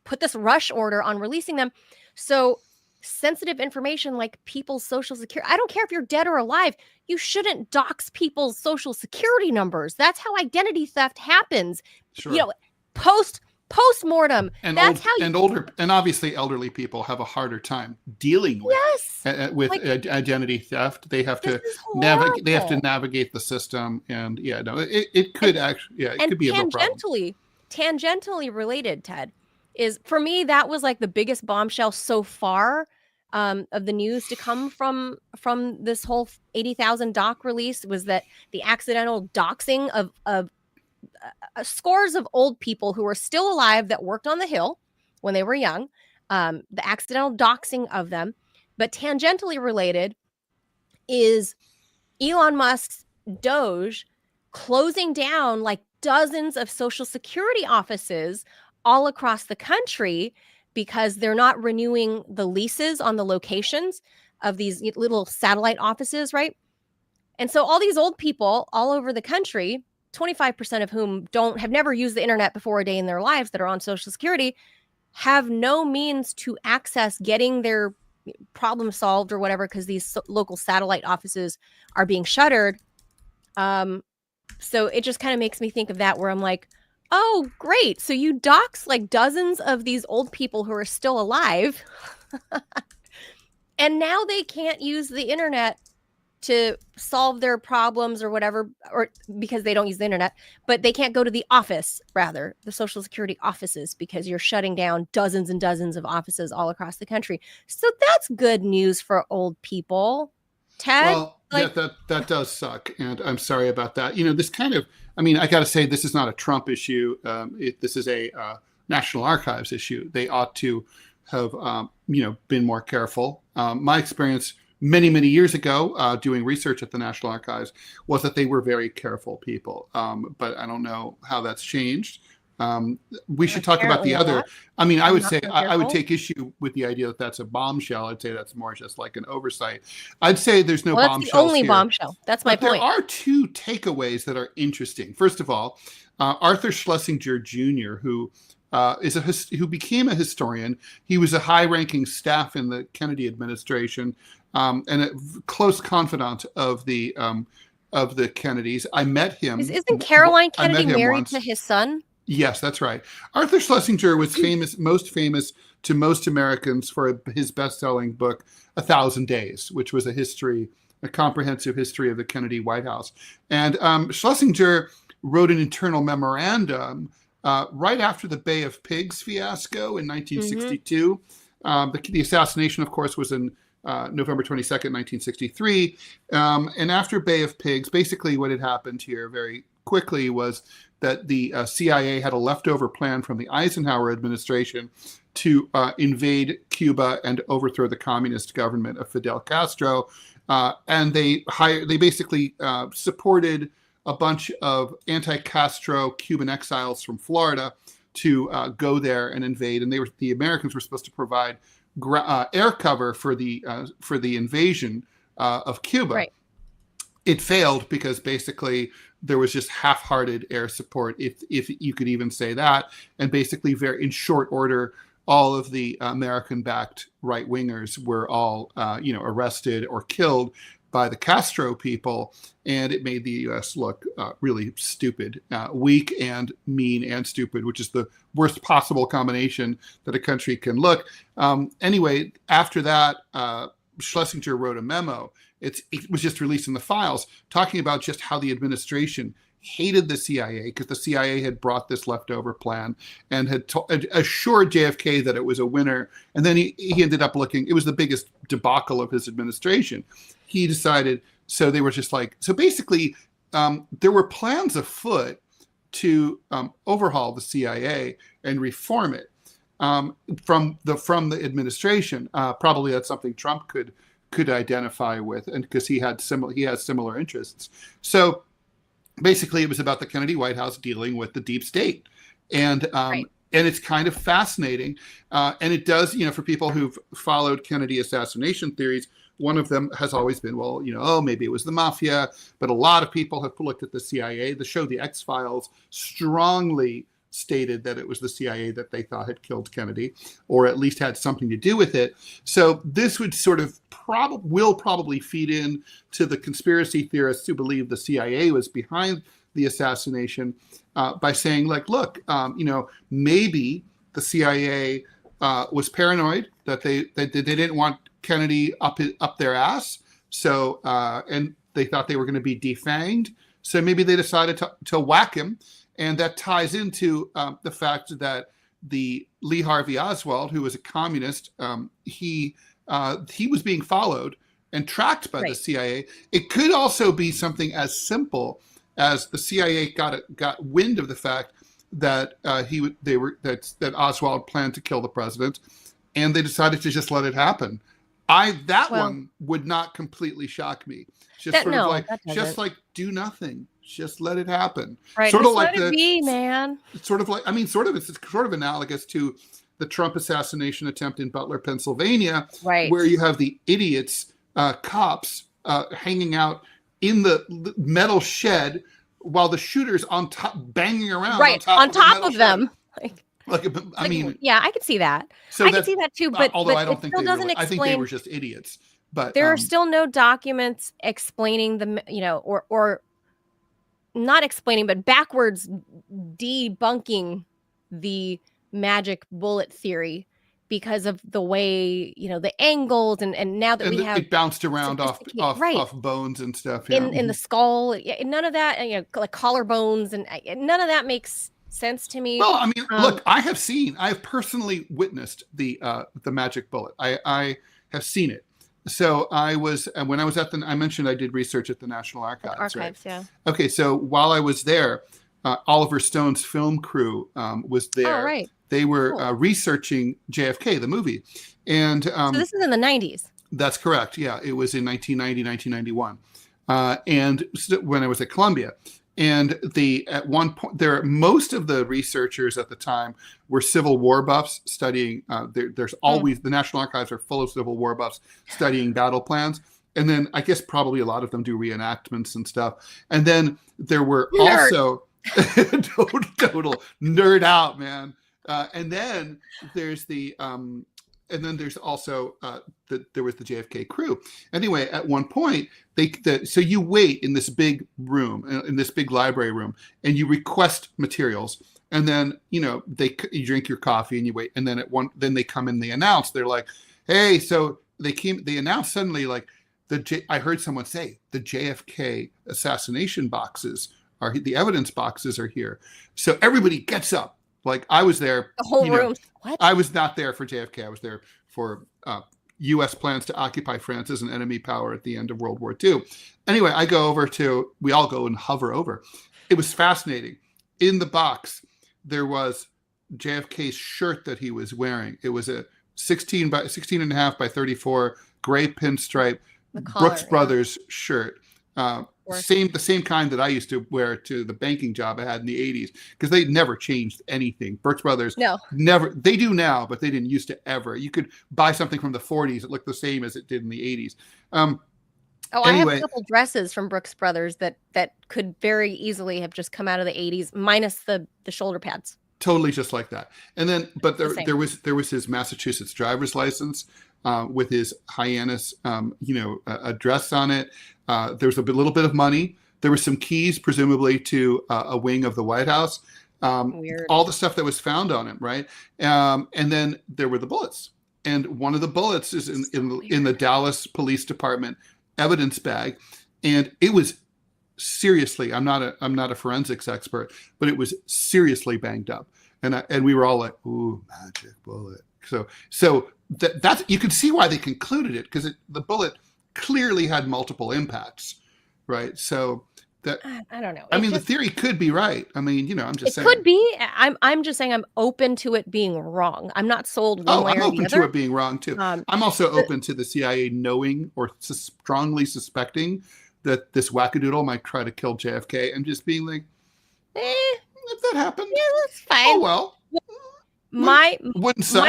A: put this rush order on releasing them. So sensitive information like people's Social Security, I don't care if you're dead or alive, you shouldn't dox people's Social Security numbers. That's how identity theft happens.
B: Sure.
A: Post-mortem.
B: And obviously elderly people have a harder time dealing with identity theft. They have to navigate. They have to navigate the system, and it could it could be a real problem.
A: Tangentially related, Ted, is for me that was like the biggest bombshell so far of the news to come from this whole 80,000 doc release, was that the accidental doxing of scores of old people who were still alive that worked on the Hill when they were young, the accidental doxing of them. But tangentially related is Elon Musk's Doge closing down dozens of Social Security offices all across the country because they're not renewing the leases on the locations of these little satellite offices, right? And so all these old people all over the country, 25% of whom have never used the internet before a day in their lives, that are on Social Security, have no means to access getting their problem solved or whatever, because these local satellite offices are being shuttered. So it just kind of makes me think of that, where I'm like, oh, great. So you dox dozens of these old people who are still alive. And now they can't use the internet to solve their problems or whatever, or because they don't use the internet, but they can't go to the office, rather, the Social Security offices, because you're shutting down dozens and dozens of offices all across the country. So that's good news for old people. Ted?
B: Well, that does suck. And I'm sorry about that. This kind of, I got to say, this is not a Trump issue. This is a National Archives issue. They ought to have, been more careful. My experience many, many years ago, doing research at the National Archives, was that they were very careful people. But I don't know how that's changed. We should talk about the other. I would say I would take issue with the idea that that's a bombshell. I'd say that's more just like an oversight. I'd say there's no bombshell.
A: That's the only bombshell. That's my point.
B: There are two takeaways that are interesting. First of all, Arthur Schlesinger Jr., who became a historian. He was a high-ranking staff in the Kennedy administration, and a close confidant of the Kennedys. I met him.
A: Isn't Caroline Kennedy married to his son?
B: Yes, that's right. Arthur Schlesinger was most famous to most Americans for his best-selling book, 1,000 Days, which was a comprehensive history of the Kennedy White House. And Schlesinger wrote an internal memorandum right after the Bay of Pigs fiasco in 1962. Mm-hmm. The assassination, of course, was in November 22nd, 1963. And after Bay of Pigs, basically what had happened here very quickly was that the CIA had a leftover plan from the Eisenhower administration to invade Cuba and overthrow the communist government of Fidel Castro. And they basically supported a bunch of anti-Castro Cuban exiles from Florida to go there and invade. And the Americans were supposed to provide air cover for the invasion of Cuba.
A: Right.
B: It failed because basically there was just half-hearted air support, if you could even say that, and basically very in short order, all of the American-backed right-wingers were all arrested or killed by the Castro people, and it made the U.S. look really stupid, weak and mean and stupid, which is the worst possible combination that a country can look. Anyway, after that, Schlesinger wrote a memo. It was just released in the files, talking about just how the administration hated the CIA because the CIA had brought this leftover plan and had assured JFK that it was a winner. And then he ended up it was the biggest debacle of his administration. He decided, so they were just like, so basically there were plans afoot to overhaul the CIA and reform it from the administration. Probably that's something Trump could identify with, and because he has similar interests. So basically it was about the Kennedy White House dealing with the deep state. And
A: Right.
B: and it's kind of fascinating. And it does, for people who've followed Kennedy assassination theories, one of them has always been, well, maybe it was the mafia, but a lot of people have looked at the CIA. The show The X-Files strongly stated that it was the CIA that they thought had killed Kennedy, or at least had something to do with it. So this would sort of will probably feed in to the conspiracy theorists who believe the CIA was behind the assassination by saying, like, look, maybe the CIA was paranoid that they didn't want Kennedy up their ass, so and they thought they were going to be defanged, so maybe they decided to whack him. And that ties into the fact that the Lee Harvey Oswald, who was a communist, he was being followed and tracked by the CIA. It could also be something as simple as the CIA got wind of the fact that that Oswald planned to kill the president, and they decided to just let it happen. One would not completely shock me. Just do nothing. Just let it happen.
A: Right.
B: Sort
A: just
B: of like
A: let it be, man.
B: It's sort of analogous to the Trump assassination attempt in Butler, Pennsylvania,
A: right,
B: where you have the idiots, cops, hanging out in the metal shed while the shooter's on top, banging around on top of them.
A: Yeah, I could see that.
B: So
A: I could see that too, but
B: although I don't think
A: I
B: think they were just idiots. But
A: there are still no documents explaining or not explaining, but backwards debunking the magic bullet theory because of the way, the angles and now that
B: it bounced around off bones and stuff.
A: In the skull. None of that, like collarbones and none of that makes sense to me.
B: Well, I mean, look, I have personally witnessed the magic bullet. I have seen it. So when I was I mentioned I did research at the National Archives. Right?
A: Yeah.
B: Okay, so while I was there, Oliver Stone's film crew was there.
A: Oh, right.
B: They were researching JFK, the movie. And
A: so this is in the 90s.
B: That's correct. Yeah, it was in 1990, 1991. And when I was at Columbia. And at one point, most of the researchers at the time were Civil War buffs studying. There's always the National Archives are full of Civil War buffs studying battle plans. And then I guess probably a lot of them do reenactments and stuff. And then there were also total nerd out, man. And then there's also there was the JFK crew. Anyway, at one point, so you wait in this big room, in this big library room, and you request materials, and then you drink your coffee and you wait, and then then they come in, they announce, they're like, hey, so they announced suddenly, like I heard someone say the JFK assassination boxes the evidence boxes are here. So everybody gets up. Like I was there.
A: The whole room. What?
B: I was not there for JFK. I was there for U.S. plans to occupy France as an enemy power at the end of World War II. Anyway, we all go and hover over. It was fascinating. In the box, there was JFK's shirt that he was wearing. It was a 16 and a half by 34 gray pinstripe Brooks Brothers shirt. The same kind that I used to wear to the banking job I had in the 80s, because they never changed anything. Brooks Brothers, never. They do now, but they didn't used to ever. You could buy something from the 40s that looked the same as it did in the 80s.
A: Anyway, I have a couple dresses from Brooks Brothers that could very easily have just come out of the 80s, minus the shoulder pads.
B: Totally just like that. And then, but there was his Massachusetts driver's license with his Hyannis, address on it. There was a little bit of money. There were some keys, presumably to a wing of the White House.
A: Weird.
B: All the stuff that was found on him, right? And then there were the bullets. And one of the bullets is in the Dallas Police Department evidence bag, and it was seriously. I'm not a forensics expert, but it was seriously banged up, and we were all like, "Ooh, magic bullet." So that's you can see why they concluded it, because the bullet clearly had multiple impacts, right? So that
A: I don't know.
B: I mean, the theory could be right. I mean, I'm just saying.
A: It could be. I'm just saying I'm open to it being wrong. I'm not sold one way or the other.
B: I'm open to it being wrong too. I'm also open to the CIA knowing or strongly suspecting that this wackadoodle might try to kill JFK, and just being like, if that happened,
A: yeah, that's fine.
B: Oh well. Wouldn't suck.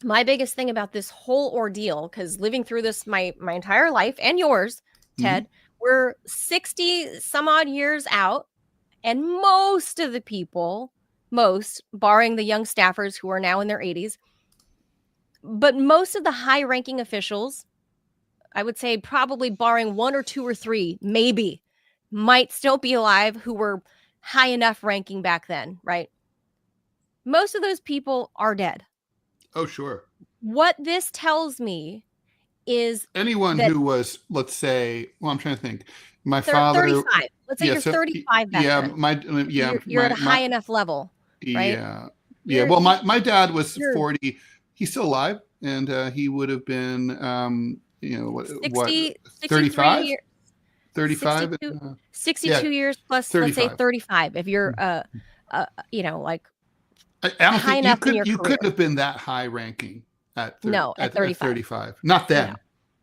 A: My biggest thing about this whole ordeal, because living through this my entire life, and yours, Ted, we're 60 some odd years out, and most of the people, barring the young staffers who are now in their 80s, but most of the high-ranking officials, I would say probably barring one or two or three, maybe, might still be alive, who were high enough ranking back then, right? Most of those people are dead.
B: Oh, sure.
A: What this tells me is
B: anyone who was, let's say, I'm trying to think. My father,
A: 35. Let's say you're 35 back then. You're at a high enough level, right?
B: Yeah. Well, my dad was 40. He's still alive, and he would have been, 35? 35?
A: 62 years plus, 35. Let's say 35. If you're, like,
B: I don't think you couldn't have been that high ranking at 35. Not then. No.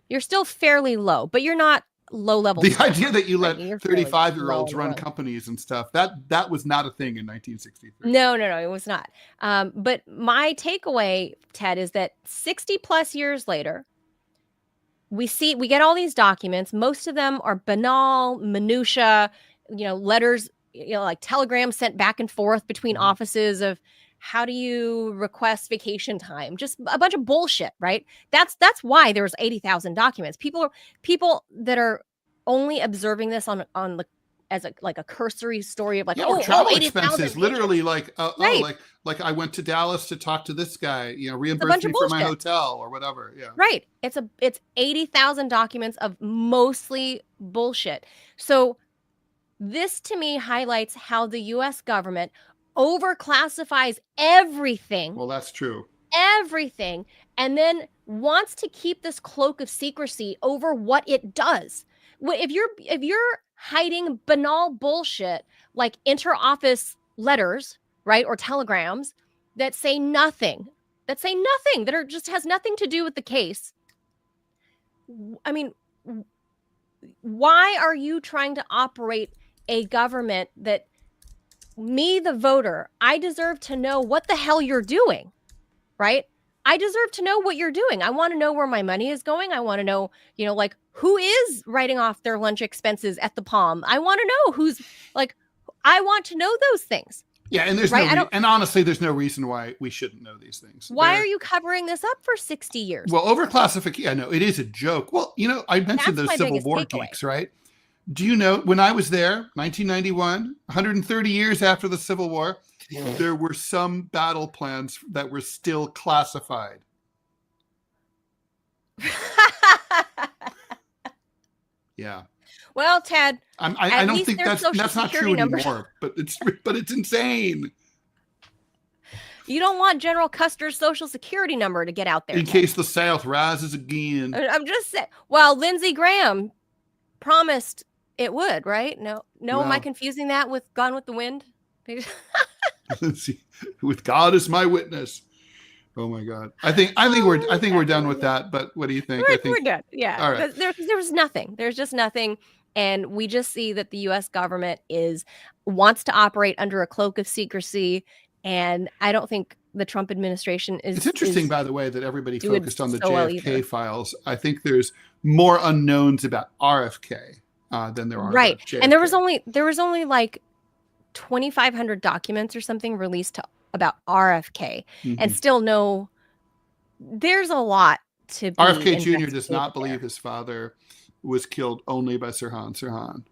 A: You're still fairly low, but you're not low level.
B: The idea that you let 35-year-olds run companies and stuff, that was not a thing in 1963.
A: No, it was not. But my takeaway, Ted, is that 60 plus years later, we get all these documents. Most of them are banal, minutia, letters, like telegrams sent back and forth between offices of, how do you request vacation time? Just a bunch of bullshit, right? That's why there was 80,000 documents. People that are only observing this as a cursory story of like,
B: travel expenses, literally like, like I went to Dallas to talk to this guy, reimburse me for my hotel or whatever. Yeah.
A: Right. It's 80,000 documents of mostly bullshit. So this to me highlights how the US government overclassifies everything.
B: Well, that's true.
A: Everything. And then wants to keep this cloak of secrecy over what it does. If you're hiding banal bullshit like inter-office letters, right, or telegrams that say nothing, that are just has nothing to do with the case. I mean, why are you trying to operate a government that me, the voter, I deserve to know what the hell you're doing, right? I deserve to know what you're doing. I want to know where my money is going. I want to know, like, who is writing off their lunch expenses at the Palm. I want to know who's, like, I want to know those things.
B: Yeah, and there's and honestly, there's no reason why we shouldn't know these things.
A: Why are you covering this up for 60 years?
B: Well, overclassification, I know, it is a joke. Well, I mentioned those Civil War geeks, right? Do you know, when I was there, 1991, 130 years after the Civil War, there were some battle plans that were still classified. Yeah.
A: Well, Ted,
B: I don't think that's not true anymore, but it's insane.
A: You don't want General Custer's social security number to get out there.
B: In case the South rises again.
A: I'm just saying. Well, Lindsey Graham promised it would, right? No,
B: Well,
A: am I confusing that with Gone with the Wind?
B: With God as my witness. Oh my God! I think we're done with that. But what do you think?
A: We're done. Yeah.
B: All right.
A: There's nothing. There's just nothing, and we just see that the U.S. government wants to operate under a cloak of secrecy, and I don't think the Trump administration is.
B: It's interesting, by the way, that everybody focused on the
A: so
B: JFK files. I think there's more unknowns about RFK than there are about JFK.
A: And there was only like 2,500 documents or something released about RFK, and still there's a lot to be
B: RFK Jr. does not believe his father was killed only by Sirhan,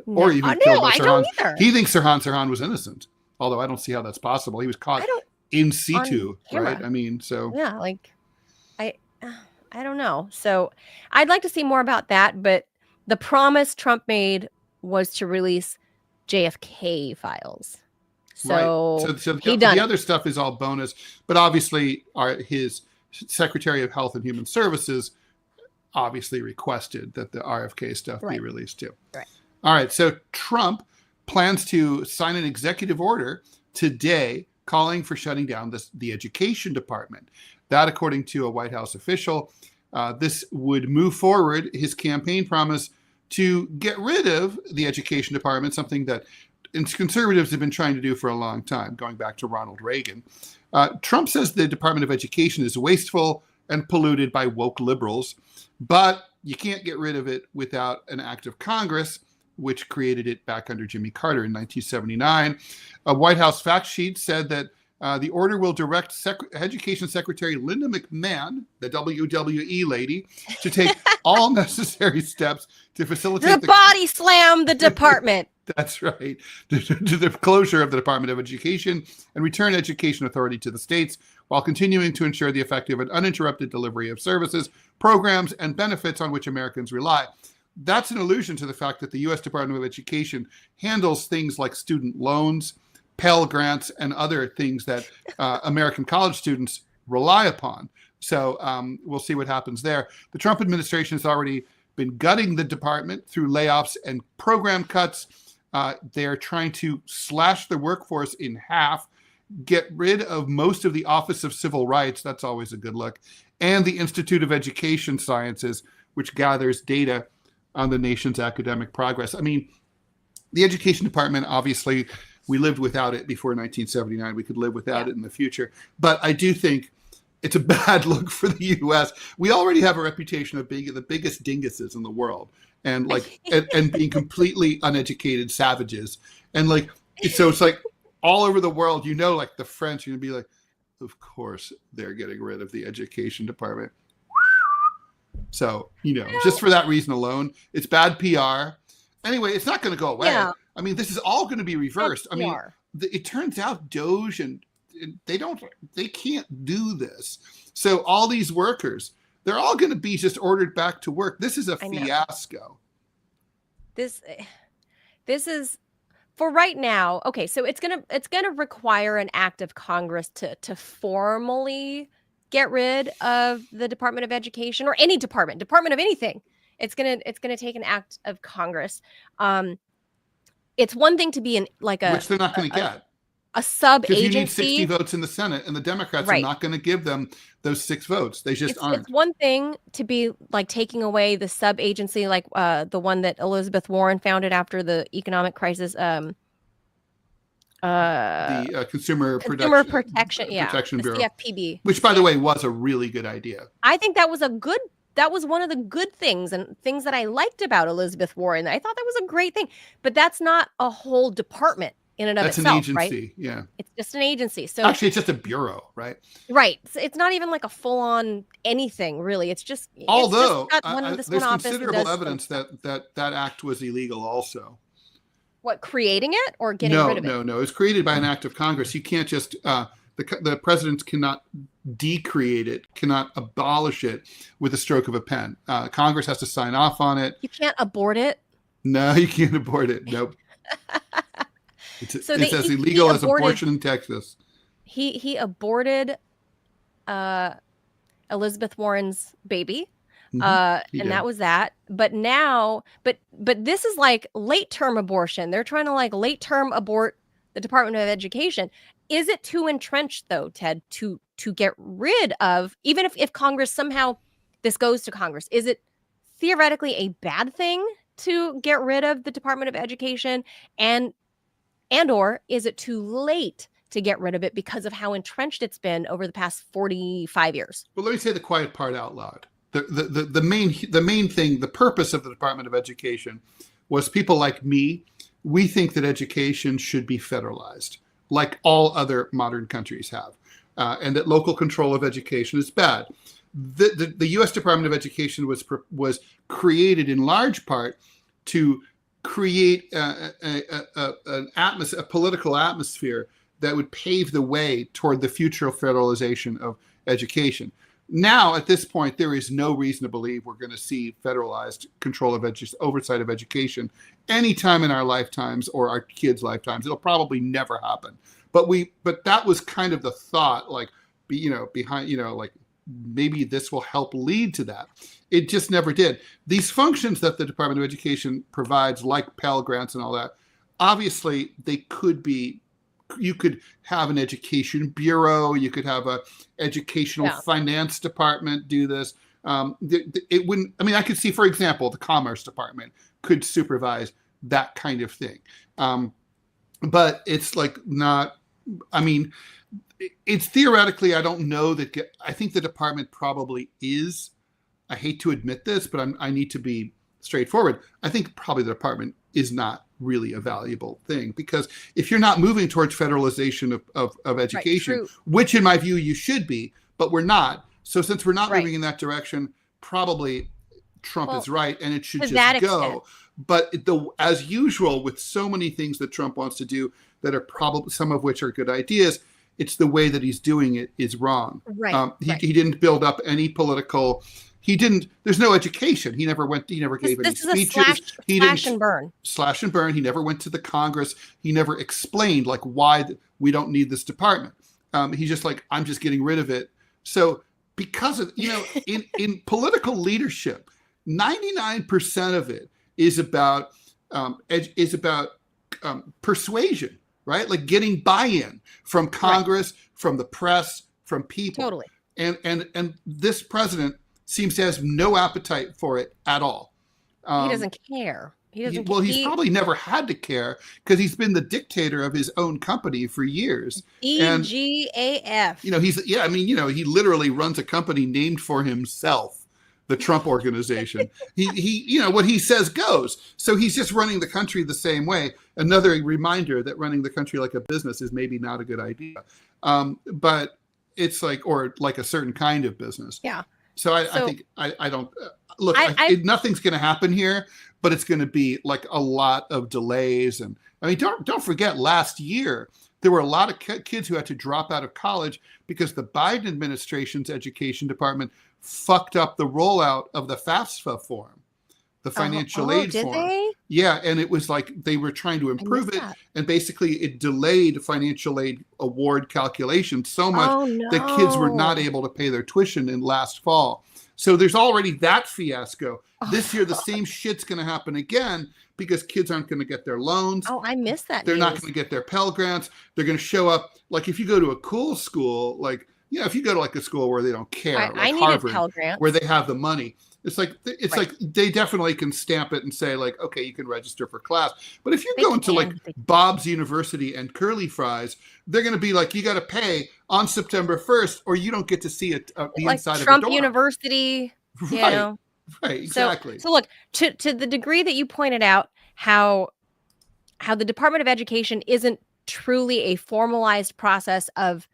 B: or even killed by Sirhan. He thinks Sirhan was innocent, although I don't see how that's possible. He was caught in situ, right? I mean, so
A: yeah, like I don't know. So I'd like to see more about that, but the promise Trump made was to release JFK files. So,
B: right. So the other stuff is all bonus, but obviously his Secretary of Health and Human Services obviously requested that the RFK stuff be released too.
A: Right.
B: All right. So Trump plans to sign an executive order today calling for shutting down the education department. That, according to a White House official, this would move forward his campaign promise to get rid of the education department, something that conservatives have been trying to do for a long time, going back to Ronald Reagan. Trump says the Department of Education is wasteful and polluted by woke liberals, but you can't get rid of it without an act of Congress, which created it back under Jimmy Carter in 1979. A White House fact sheet said that the order will direct Education Secretary Linda McMahon, the WWE lady, to take all necessary steps to facilitate
A: the body slam the department.
B: That's right. To the closure of the Department of Education and return education authority to the states while continuing to ensure the effective and uninterrupted delivery of services, programs, and benefits on which Americans rely. That's an allusion to the fact that the U.S. Department of Education handles things like student loans, Pell Grants, and other things that American college students rely upon. So we'll see what happens there. The Trump administration has already been gutting the department through layoffs and program cuts. They're trying to slash the workforce in half, get rid of most of the Office of Civil Rights. That's always a good look. And the Institute of Education Sciences, which gathers data on the nation's academic progress. I mean, the education department, obviously, we lived without it before 1979. We could live without it in the future. But I do think it's a bad look for the U.S. We already have a reputation of being the biggest dinguses in the world, and and being completely uneducated savages. And so it's like all over the world, like the French, you're gonna be like, of course they're getting rid of the education department. So, just for that reason alone, it's bad PR. Anyway, it's not going to go away. Yeah. I mean, this is all going to be reversed. I mean, it turns out Doge and they can't do this. So all these workers, they're all going to be just ordered back to work. This is a fiasco.
A: This is for right now. Okay, so it's gonna require an act of Congress to formally get rid of the Department of Education, or any department of anything. It's gonna take an act of Congress. It's one thing to be which
B: they're not going to get
A: a sub agency.
B: You need 60 votes in the Senate, and the Democrats are not going to give them those 6 votes. They just aren't. It's
A: one thing to be taking away the sub agency, the one that Elizabeth Warren founded after the economic crisis. The
B: Consumer Protection Bureau,
A: CFPB,
B: which, by the way, was a really good idea.
A: I think that was one of the good things, and things that I liked about Elizabeth Warren. I thought that was a great thing, but that's not a whole department in and of itself.
B: That's an agency,
A: right?
B: Yeah.
A: It's just an agency. So
B: actually, it's just a bureau, right?
A: Right. So it's not even like a full-on anything, really. It's just
B: although
A: there's
B: considerable evidence that act was illegal also.
A: What, creating it or getting rid of it?
B: No. It was created by an act of Congress. You can't just the president cannot decreate it, cannot abolish it with a stroke of a pen. Congress has to sign off on it.
A: You can't abort it.
B: No, you can't abort it. Nope. It's as illegal as abortion in Texas.
A: he aborted Elizabeth Warren's baby. And that was that. But now, but this is like late-term abortion. They're trying to like late-term abort the Department of Education. Is it too entrenched though, Ted, to get rid of, even if Congress somehow, this goes to Congress, is it theoretically a bad thing to get rid of the Department of Education, and or is it too late to get rid of it because of how entrenched it's been over the past 45 years?
B: Well, let me say the quiet part out loud. The main thing, the purpose of the Department of Education was people like me. We think that education should be federalized, like all other modern countries have, and that local control of education is bad. The U.S. Department of Education was created in large part to create a political atmosphere that would pave the way toward the future federalization of education. Now, at this point, there is no reason to believe we're going to see federalized control of oversight of education anytime in our lifetimes or our kids' lifetimes. It'll probably never happen. But that was kind of the thought, like, behind, like maybe this will help lead to that. It just never did. These functions that the Department of Education provides, like Pell Grants and all that, obviously they could be. You could have an education bureau. You could have a educational finance department do this. It wouldn't. I mean, I could see, for example, the Commerce Department could supervise that kind of thing. But it's like not. I mean, it's theoretically. I don't know that. I think the department probably is. I hate to admit this, but I need to be straightforward. I think probably the department is not really a valuable thing, because if you're not moving towards federalization of education, which in my view you should be, but we're not. So since we're not moving in that direction, probably Trump is right, and it should just go. But as usual with so many things that Trump wants to do that are probably, some of which are good ideas, it's the way that he's doing it is wrong. He didn't build up any political. He didn't. There's no education. He never went. He never gave any speeches.
A: He slash and burn.
B: Slash and burn. He never went to the Congress. He never explained like why we don't need this department. He's just like, I'm just getting rid of it. So because of in political leadership, 99% of it is about persuasion, right? Like getting buy-in from Congress, from the press, from people.
A: Totally.
B: And this president seems to have no appetite for it at all.
A: He doesn't care.
B: He's probably never had to care because he's been the dictator of his own company for years.
A: EGAF.
B: He literally runs a company named for himself, the Trump Organization. He what he says goes. So he's just running the country the same way. Another reminder that running the country like a business is maybe not a good idea. But it's like a certain kind of business.
A: Yeah.
B: So I think I don't look. Nothing's going to happen here, but it's going to be like a lot of delays. And I mean, don't forget, last year there were a lot of kids who had to drop out of college because the Biden administration's education department fucked up the rollout of the FAFSA form, the financial aid form.
A: Did they?
B: Yeah, and it was like they were trying to improve it, and basically it delayed financial aid award calculation so much that kids were not able to pay their tuition in last fall. So there's already that fiasco. This year, the same shit's going to happen again because kids aren't going to get their loans.
A: Oh, I missed that.
B: They're not going to get their Pell Grants. They're going to show up. Like if you go to a cool school, like, if you go to like a school where they don't care, like Harvard,
A: Pell Grants,
B: where they have the money, it's like they definitely can stamp it and say like, okay, you can register for class. But if you're going to like Bob's University and Curly Fries, they're going to be like, you got to pay on September 1st, or you don't get to see the
A: like
B: inside
A: Trump
B: of a dorm.
A: University.
B: Right, exactly.
A: So look, to the degree that you pointed out how the Department of Education isn't truly a formalized process of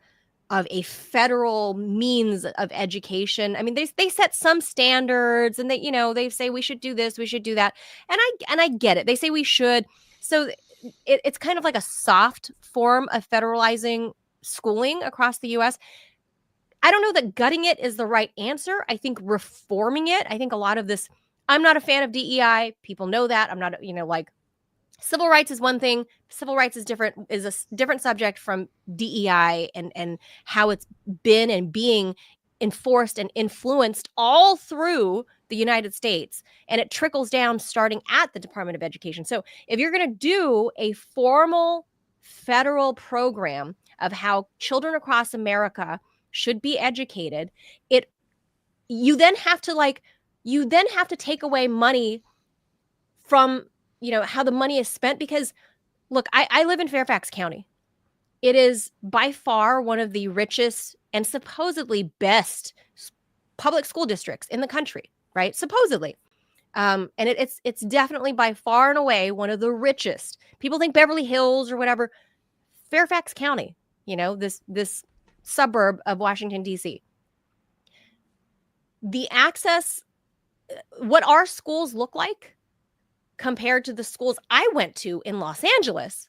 A: a federal means of education. I mean, they set some standards, and they say we should do this, we should do that, and I get it. They say we should. So it's kind of like a soft form of federalizing schooling across the U.S. I don't know that gutting it is the right answer. I think reforming it. I think a lot of this. I'm not a fan of DEI. People know that. I'm not. Civil rights is one thing. Civil rights is different subject from DEI and how it's been and being enforced and influenced all through the United States. And it trickles down starting at the Department of Education. So if you're going to do a formal federal program of how children across America should be educated, you then have to take away money from, how the money is spent. Because look, I live in Fairfax County. It is by far one of the richest and supposedly best public school districts in the country, right? Supposedly. And it's definitely by far and away one of the richest. People think Beverly Hills or whatever. Fairfax County, this suburb of Washington, D.C. The access, what our schools look like compared to the schools I went to in Los Angeles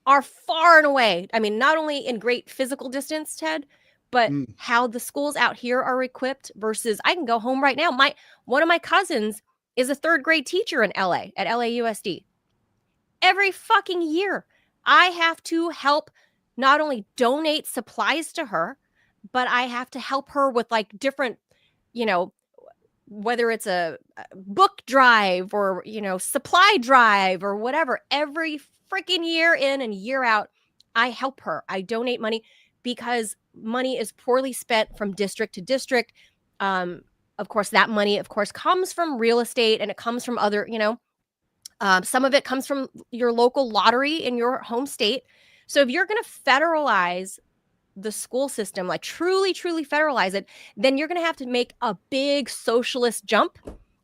A: are far and away. I mean, not only in great physical distance, Ted, but how the schools out here are equipped versus I can go home right now. One of my cousins is a third grade teacher in LA at LAUSD. Every fucking year, I have to help not only donate supplies to her, but I have to help her with like different, whether it's a book drive or, supply drive or whatever. Every freaking year in and year out, I help her. I donate money because money is poorly spent from district to district. Of course, that money, comes from real estate and it comes from other, some of it comes from your local lottery in your home state. So if you're going to federalize the school system, like truly federalize it, then you're going to have to make a big socialist jump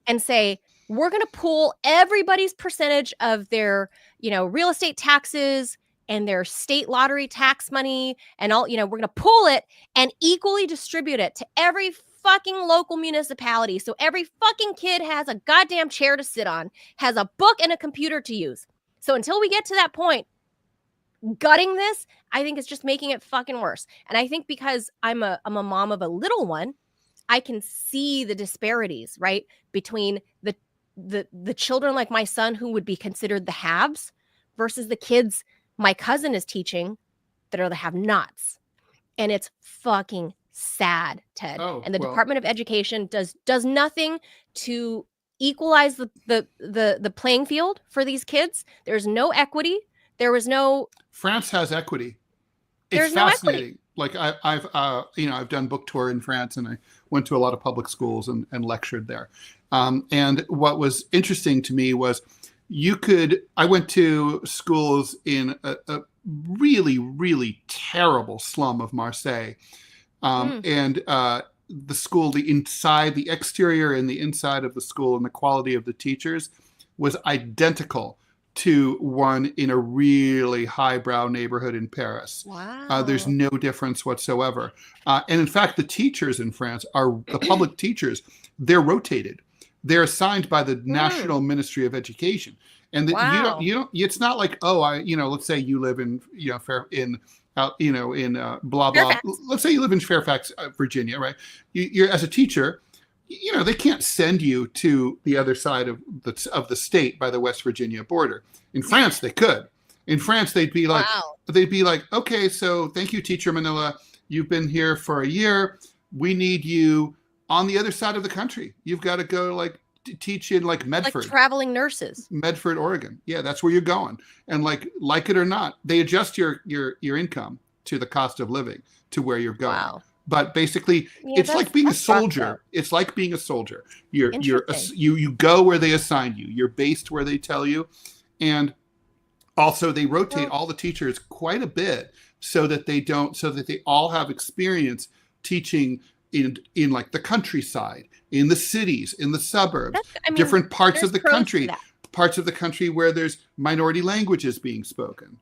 A: and say, we're going to pool everybody's percentage of their, real estate taxes and their state lottery tax money and all, we're going to pool it and equally distribute it to every fucking local municipality. So every fucking kid has a goddamn chair to sit on, has a book and a computer to use. So until we get to that point, gutting this, I think it's just making it fucking worse. And I think because I'm a mom of a little one, I can see the disparities, right? Between the children like my son who would be considered the haves versus the kids my cousin is teaching that are the have-nots. And it's fucking sad, Ted. And the Department of Education does nothing to equalize the playing field for these kids. There's no equity. There was no.
B: France has equity.
A: There's
B: it's fascinating. No equity. Like I've done book tour in France, and I went to a lot of public schools and lectured there. And what was interesting to me was I went to schools in a really, really terrible slum of Marseille, and the school, the exterior and the inside of the school, and the quality of the teachers was identical to one in a really highbrow neighborhood in Paris.
A: Wow.
B: There's no difference whatsoever. And in fact, the teachers in France the public teachers, they're rotated. They're assigned by the National Ministry of Education. And you don't, it's not like, let's say you live in, blah, blah.
A: Fairfax.
B: Let's say you live in Fairfax, Virginia, right? You're as a teacher, they can't send you to the other side of the state by the West Virginia border. In France, they could. In France, they'd be like, okay, so thank you, Teacher Manila. You've been here for a year. We need you on the other side of the country. You've got to go teach in Medford.
A: Like traveling nurses.
B: Medford, Oregon. Yeah, that's where you're going. And like it or not, they adjust your income to the cost of living to where you're going. Wow. But basically, it's like being a soldier. It's like being a soldier. You go where they assign you. You're based where they tell you, and also they rotate all the teachers quite a bit so that they all have experience teaching in like the countryside, in the cities, in the suburbs, different parts of the country where there's minority languages being spoken.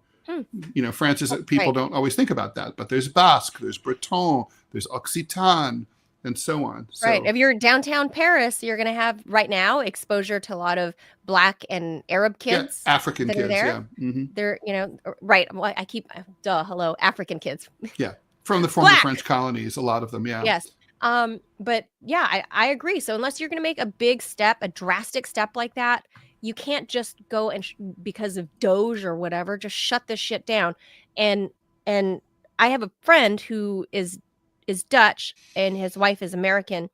B: France is people don't always think about that, but there's Basque, there's Breton, there's Occitan, and so on. So,
A: right. If you're downtown Paris, you're going to have right now exposure to a lot of Black and Arab kids,
B: African kids.
A: Yeah, they're right. Well, hello, African kids.
B: Yeah, from the former French colonies, a lot of them. Yeah.
A: Yes. But yeah, I agree. So unless you're going to make a big step, a drastic step like that, you can't just go and because of Doge or whatever, just shut this shit down. And I have a friend who is Dutch and his wife is American,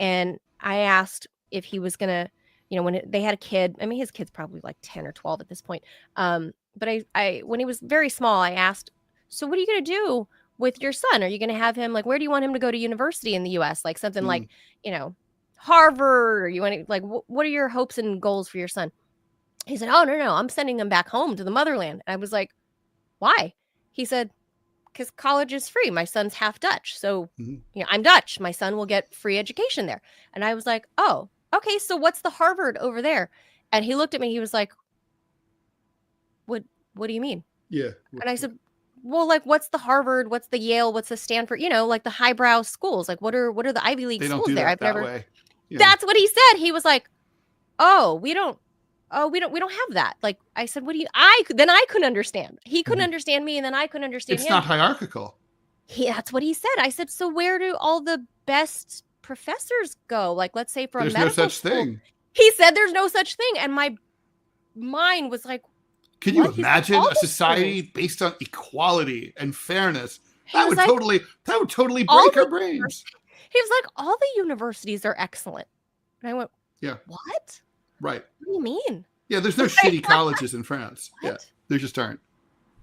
A: and I asked if he was gonna, when they had a kid. I mean, his kid's probably like 10 or 12 at this point. But I when he was very small, I asked, so what are you gonna do with your son? Are you gonna have him, like, where do you want him to go to university in the US? Like something like, Harvard, or you want to, like, what are your hopes and goals for your son? He said, oh, no, I'm sending him back home to the motherland. And I was like, why? He said, because college is free. My son's half Dutch. So, I'm Dutch. My son will get free education there. And I was like, oh, okay. So what's the Harvard over there? And he looked at me. He was like, what do you mean?
B: Yeah.
A: And I said, well, like, what's the Harvard? What's the Yale? What's the Stanford? Like the highbrow schools. Like, what are the Ivy League
B: they
A: schools
B: don't do
A: there?
B: I've never. Way.
A: Yeah. That's what he said. He was like, oh, we don't have that. Like, I said, I couldn't understand. He couldn't understand me, and then I couldn't understand him.
B: It's not hierarchical.
A: That's what he said. I said, so where do all the best professors go? Like, let's say for
B: there's
A: a medical
B: no such
A: school.
B: Thing.
A: He said there's no such thing. And my mind was like,
B: can you imagine a society based on equality and fairness? That would totally break our brains.
A: He was like, all the universities are excellent. And I went,
B: yeah.
A: What?
B: Right.
A: What do you mean?
B: Yeah, there's no shitty colleges in France. What? Yeah, there just aren't.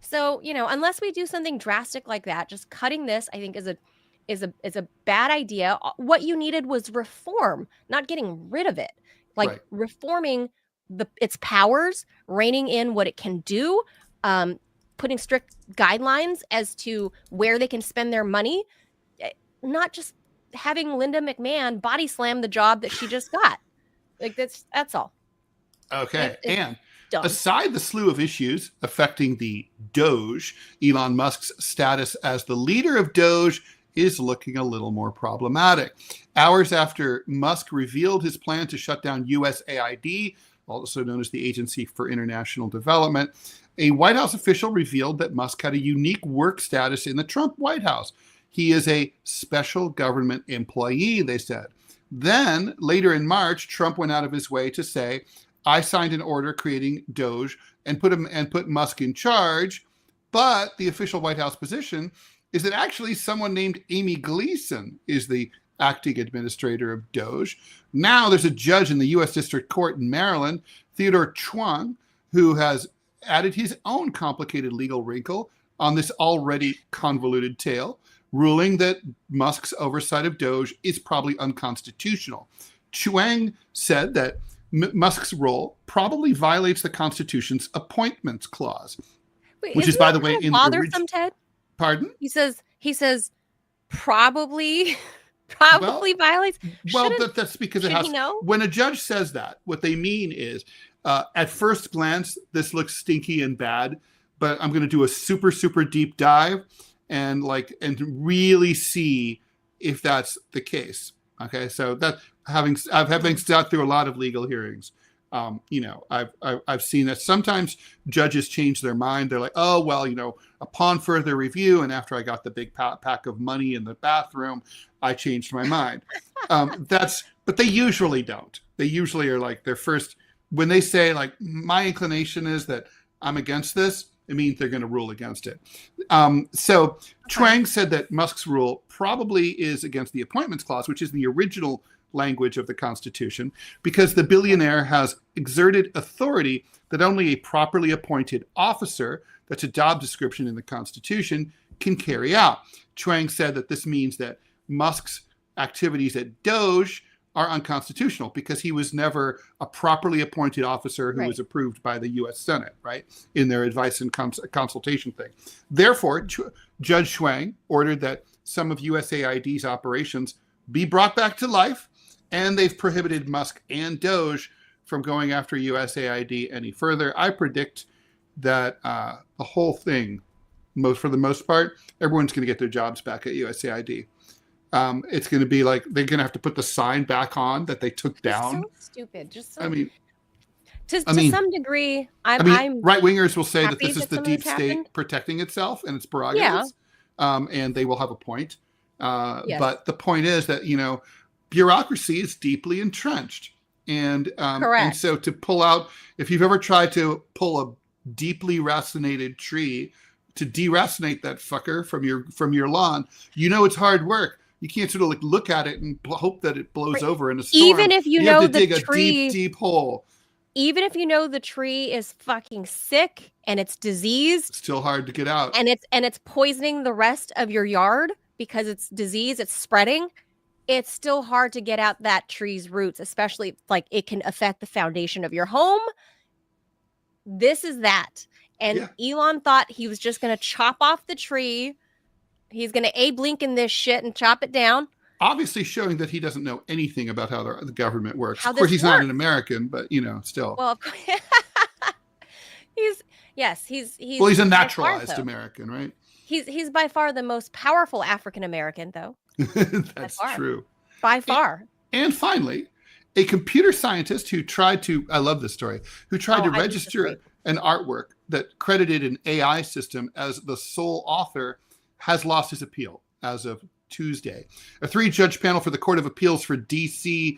A: So, unless we do something drastic like that, just cutting this, I think, is a bad idea. What you needed was reform, not getting rid of it. Like reforming its powers, reining in what it can do, putting strict guidelines as to where they can spend their money, not just having Linda McMahon body slam the job that she just got. Like, that's all.
B: Okay. And aside the slew of issues affecting the Doge, Elon Musk's status as the leader of Doge is looking a little more problematic. Hours after Musk revealed his plan to shut down USAID, also known as the Agency for International Development, a White House official revealed that Musk had a unique work status in the Trump White House. He is a special government employee, they said. Then, later in March, Trump went out of his way to say, I signed an order creating Doge and put Musk in charge. But the official White House position is that actually someone named Amy Gleason is the acting administrator of Doge. Now there's a judge in the U.S. District Court in Maryland, Theodore Chuang, who has added his own complicated legal wrinkle on this already convoluted tale, ruling that Musk's oversight of Doge is probably unconstitutional. Chuang said that Musk's role probably violates the Constitution's appointments clause, which is, by the way, in the original.
A: Ted?
B: Pardon?
A: He says probably violates.
B: Well, that's because it has. When a judge says that, what they mean is, at first glance, this looks stinky and bad, but I'm going to do a super, super deep dive and really see if that's the case. Okay, so that having sat through a lot of legal hearings, I've seen that sometimes judges change their mind. They're like, oh well, upon further review, and after I got the big pack of money in the bathroom, I changed my mind. But they usually don't. They usually are like their first when they say like my inclination is that I'm against this. It means they're going to rule against it. So Chuang said that Musk's rule probably is against the appointments clause, which is the original language of the Constitution, because the billionaire has exerted authority that only a properly appointed officer, that's a job description in the Constitution, can carry out. Chuang said that this means that Musk's activities at Doge are unconstitutional because he was never a properly appointed officer who was approved by the U.S. Senate, right, in their advice and consultation thing. Therefore, Judge Chuang ordered that some of USAID's operations be brought back to life, and they've prohibited Musk and Doge from going after USAID any further. I predict that the whole thing, for the most part, everyone's going to get their jobs back at USAID. It's going to be like they're going to have to put the sign back on that they took down.
A: So stupid. Just so,
B: to
A: some degree, I'm
B: right wingers will say that this is the deep state protecting itself and its prerogatives, and they will have a point. But the point is that bureaucracy is deeply entrenched. And
A: Correct.
B: so to pull out, if you've ever tried to pull a deeply racinated tree, to deracinate that fucker from your lawn, it's hard work. You can't sort of like look at it and hope that it blows over in a storm.
A: Even if you
B: You have
A: know
B: to
A: the
B: dig a deep,
A: tree,
B: deep hole.
A: even if you know the tree is fucking sick and it's diseased,
B: Still hard to get out.
A: and it's poisoning the rest of your yard because it's disease, it's spreading, it's still hard to get out that tree's roots, especially like it can affect the foundation of your home. This is that. And Elon thought he was just going to chop off the tree. He's going to Abe Lincoln this shit and chop it down.
B: Obviously showing that he doesn't know anything about how the government works. Of course, he's not an American, but still.
A: Well, he's
B: a naturalized American, right?
A: He's by far the most powerful African American, though.
B: That's true.
A: By far.
B: And finally, a computer scientist who tried to, I love this story, who tried to register an artwork that credited an AI system as the sole author has lost his appeal as of Tuesday. A 3-judge panel for the Court of Appeals for D.C.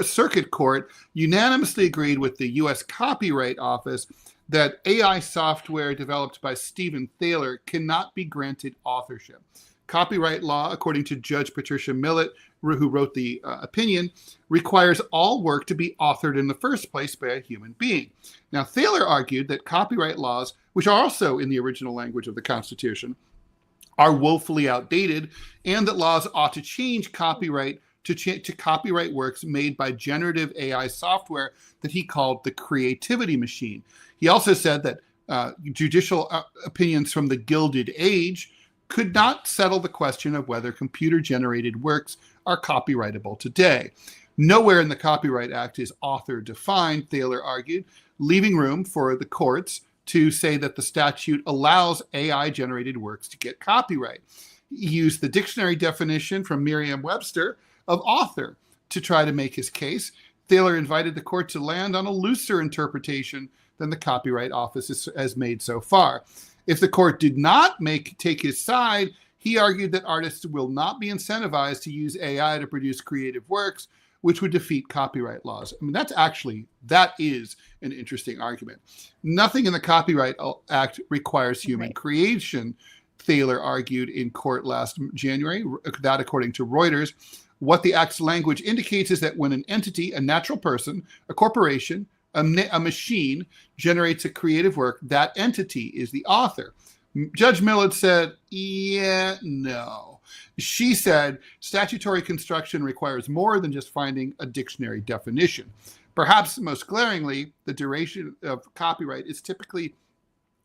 B: Circuit Court unanimously agreed with the U.S. Copyright Office that AI software developed by Stephen Thaler cannot be granted authorship. Copyright law, according to Judge Patricia Millett, who wrote the opinion, requires all work to be authored in the first place by a human being. Now, Thaler argued that copyright laws, which are also in the original language of the Constitution, are woefully outdated, and that laws ought to change copyright to copyright works made by generative AI software that he called the creativity machine. He also said that judicial opinions from the Gilded Age could not settle the question of whether computer-generated works are copyrightable today. Nowhere in the Copyright Act is author defined, Thaler argued, leaving room for the courts to say that the statute allows AI-generated works to get copyright. He used the dictionary definition from Merriam-Webster of author to try to make his case. Thaler invited the court to land on a looser interpretation than the Copyright Office has made so far. If the court did not take his side, he argued that artists will not be incentivized to use AI to produce creative works, which would defeat copyright laws. I mean, that is an interesting argument. Nothing in the Copyright Act requires human creation, Thaler argued in court last January, that according to Reuters. What the Act's language indicates is that when an entity, a natural person, a corporation, a machine generates a creative work, that entity is the author. Judge Millett said, no. She said statutory construction requires more than just finding a dictionary definition. Perhaps most glaringly, the duration of copyright is typically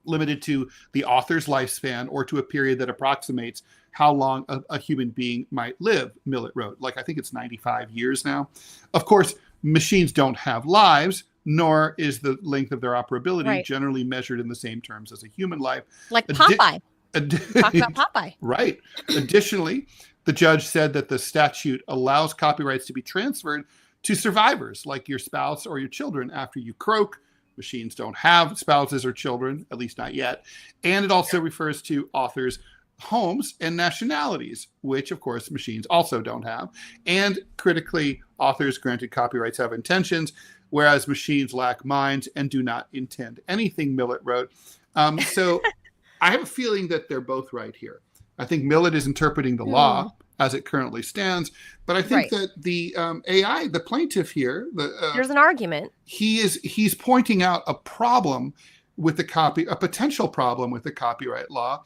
B: limited to the author's lifespan or to a period that approximates how long a human being might live, Millett wrote. Like, I think it's 95 years now. Of course, machines don't have lives, nor is the length of their operability generally measured in the same terms as a human life.
A: Like Popeye. Talk about Popeye.
B: Right. Additionally, the judge said that the statute allows copyrights to be transferred to survivors, like your spouse or your children, after you croak. Machines don't have spouses or children, at least not yet. And it also refers to authors' homes and nationalities, which, of course, machines also don't have. And critically, authors granted copyrights have intentions, whereas machines lack minds and do not intend anything, Millett wrote. So I have a feeling that they're both right here. I think Millett is interpreting the law as it currently stands, but I think that the AI, the plaintiff here,
A: there's an argument.
B: He's pointing out a problem with a potential problem with the copyright law,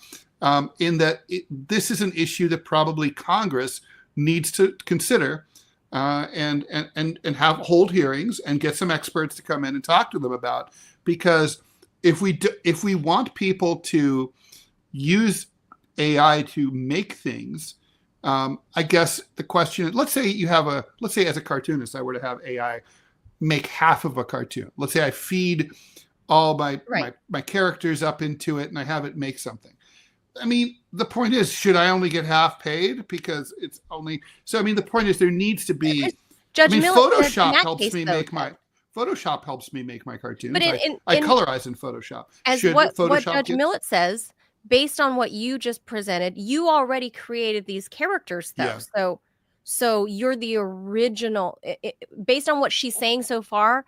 B: in that this is an issue that probably Congress needs to consider and hold hearings and get some experts to come in and talk to them about. Because if we want people to use AI to make things, I guess the question, let's say as a cartoonist, I were to have AI make half of a cartoon. Let's say I feed all my characters up into it and I have it make something. I mean, the point is, should I only get half paid because it's only, so I mean, the point is there needs to be, Photoshop helps me make my cartoons.
A: But
B: I colorize in Photoshop.
A: As what Judge Millett says, based on what you just presented, you already created these characters, though. Yeah. So So you're the original. Based on what she's saying so far,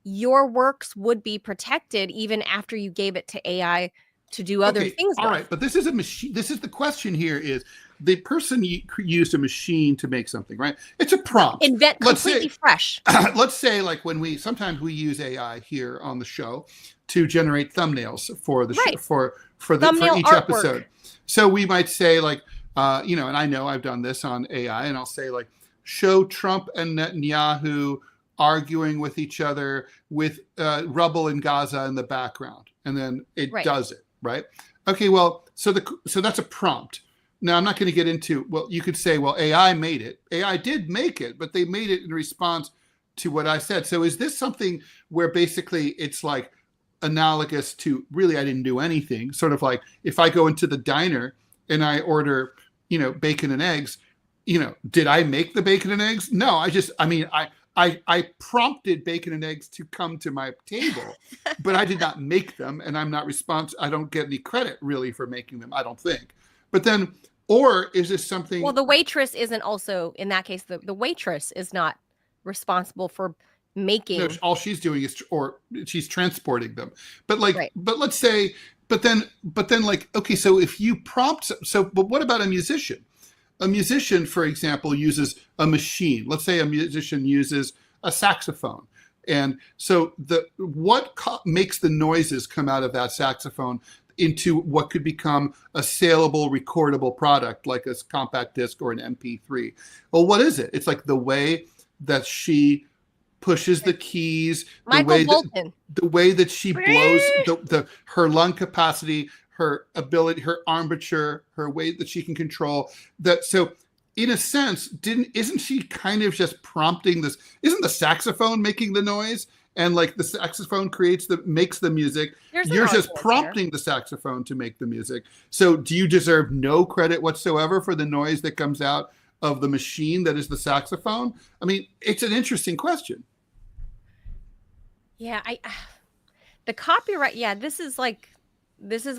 A: your works would be protected even after you gave it to AI to do other
B: Okay,
A: things
B: all
A: with.
B: right, but this is a machine. This is the question here: is the person used a machine to make something, right? It's a prompt.
A: Invent completely fresh.
B: Let's say, like when sometimes we use AI here on the show to generate thumbnails for the
A: Right.
B: for each
A: artwork.
B: episode. So we might say like, and I know I've done this on AI, and I'll say like, show Trump and Netanyahu arguing with each other with rubble in Gaza in the background, and then it does it, right? Okay, well, so that's a prompt. Now I'm not going to get into, well, you could say, well, AI made it. AI did make it, but they made it in response to what I said. So is this something where basically it's like analogous to, really, I didn't do anything, sort of like if I go into the diner and I order, bacon and eggs, did I make the bacon and eggs? No, I prompted bacon and eggs to come to my table, but I did not make them, and I'm not I don't get any credit really for making them, I don't think. But then, or is this something?
A: Well, the waitress isn't also, in that case, the waitress is not responsible for making.
B: No, all she's doing is, or she's transporting them. But like, but let's say, but then like, okay, so if you prompt, but what about a musician? A musician, for example, uses a machine. Let's say a musician uses a saxophone. And so what makes the noises come out of that saxophone into what could become a saleable, recordable product like a compact disc or an MP3? Well, what is it? It's like the way that she pushes the keys, the way that she blows, her lung capacity, her ability, her armature, her way that she can control that. So in a sense, isn't she kind of just prompting this? Isn't the saxophone making the noise? And like the saxophone makes the music. You're just prompting the saxophone to make the music. So do you deserve no credit whatsoever for the noise that comes out of the machine that is the saxophone? I mean, it's an interesting question.
A: Yeah, the copyright. Yeah, this is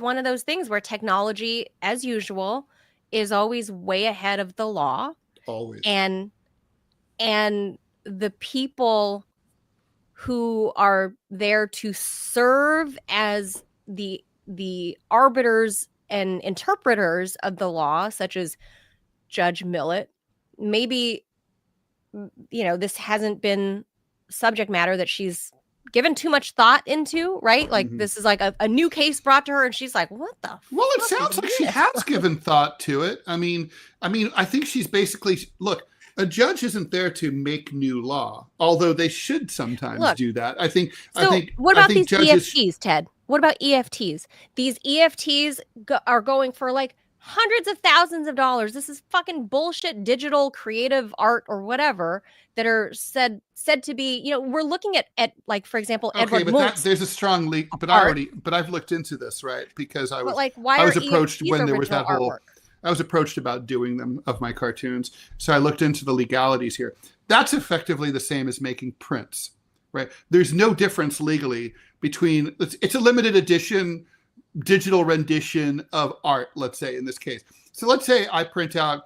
A: one of those things where technology, as usual, is always way ahead of the law.
B: Always.
A: And the people who are there to serve as the arbiters and interpreters of the law, such as Judge Millett, maybe, this hasn't been subject matter that she's given too much thought into, right? Like this is like a new case brought to her, and she's like, "What the?"
B: Well, it sounds like she has given thought to it. I mean, I think she's basically, look. A judge isn't there to make new law, although they should sometimes do that. I think.
A: What about these EFTs, Ted? What about EFTs? These EFTs are going for like hundreds of thousands of dollars. This is fucking bullshit digital creative art or whatever that are said to be, we're looking at like, for example, Edward Munch's
B: there's a strong leak, but I've looked into this, right? Because I was approached when there was that whole artwork? I was approached about doing them of my cartoons. So I looked into the legalities here. That's effectively the same as making prints, right? There's no difference legally between, it's a limited edition digital rendition of art, let's say in this case. So let's say I print out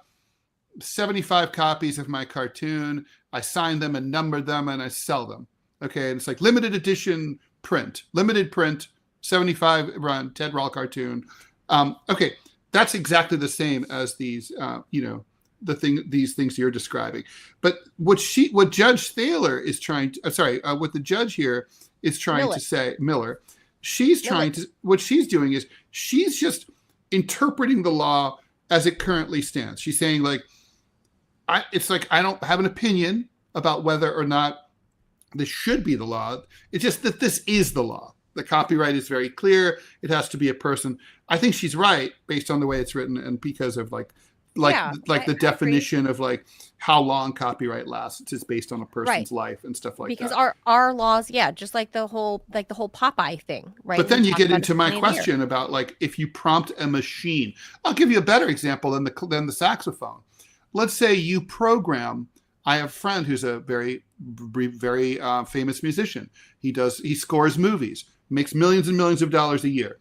B: 75 copies of my cartoon, I sign them and number them and I sell them. Okay, and it's like limited edition print, 75 run Ted Rall cartoon. Okay, that's exactly the same as these, these things you're describing. But what Judge Thaler is trying to, what the judge here is trying to say, Miller, what she's doing is she's just interpreting the law as it currently stands. She's saying like, I don't have an opinion about whether or not this should be the law. It's just that this is the law. The copyright is very clear. It has to be a person. I think she's right based on the way it's written and because of the definition of like how long copyright lasts is based on a person's life and stuff like that.
A: Because our laws, just like the whole Popeye thing, right?
B: But then you get into my question about like if you prompt a machine. I'll give you a better example than the saxophone. Let's say you program. I have a friend who's a very, very famous musician. He scores movies, makes millions and millions of dollars a year.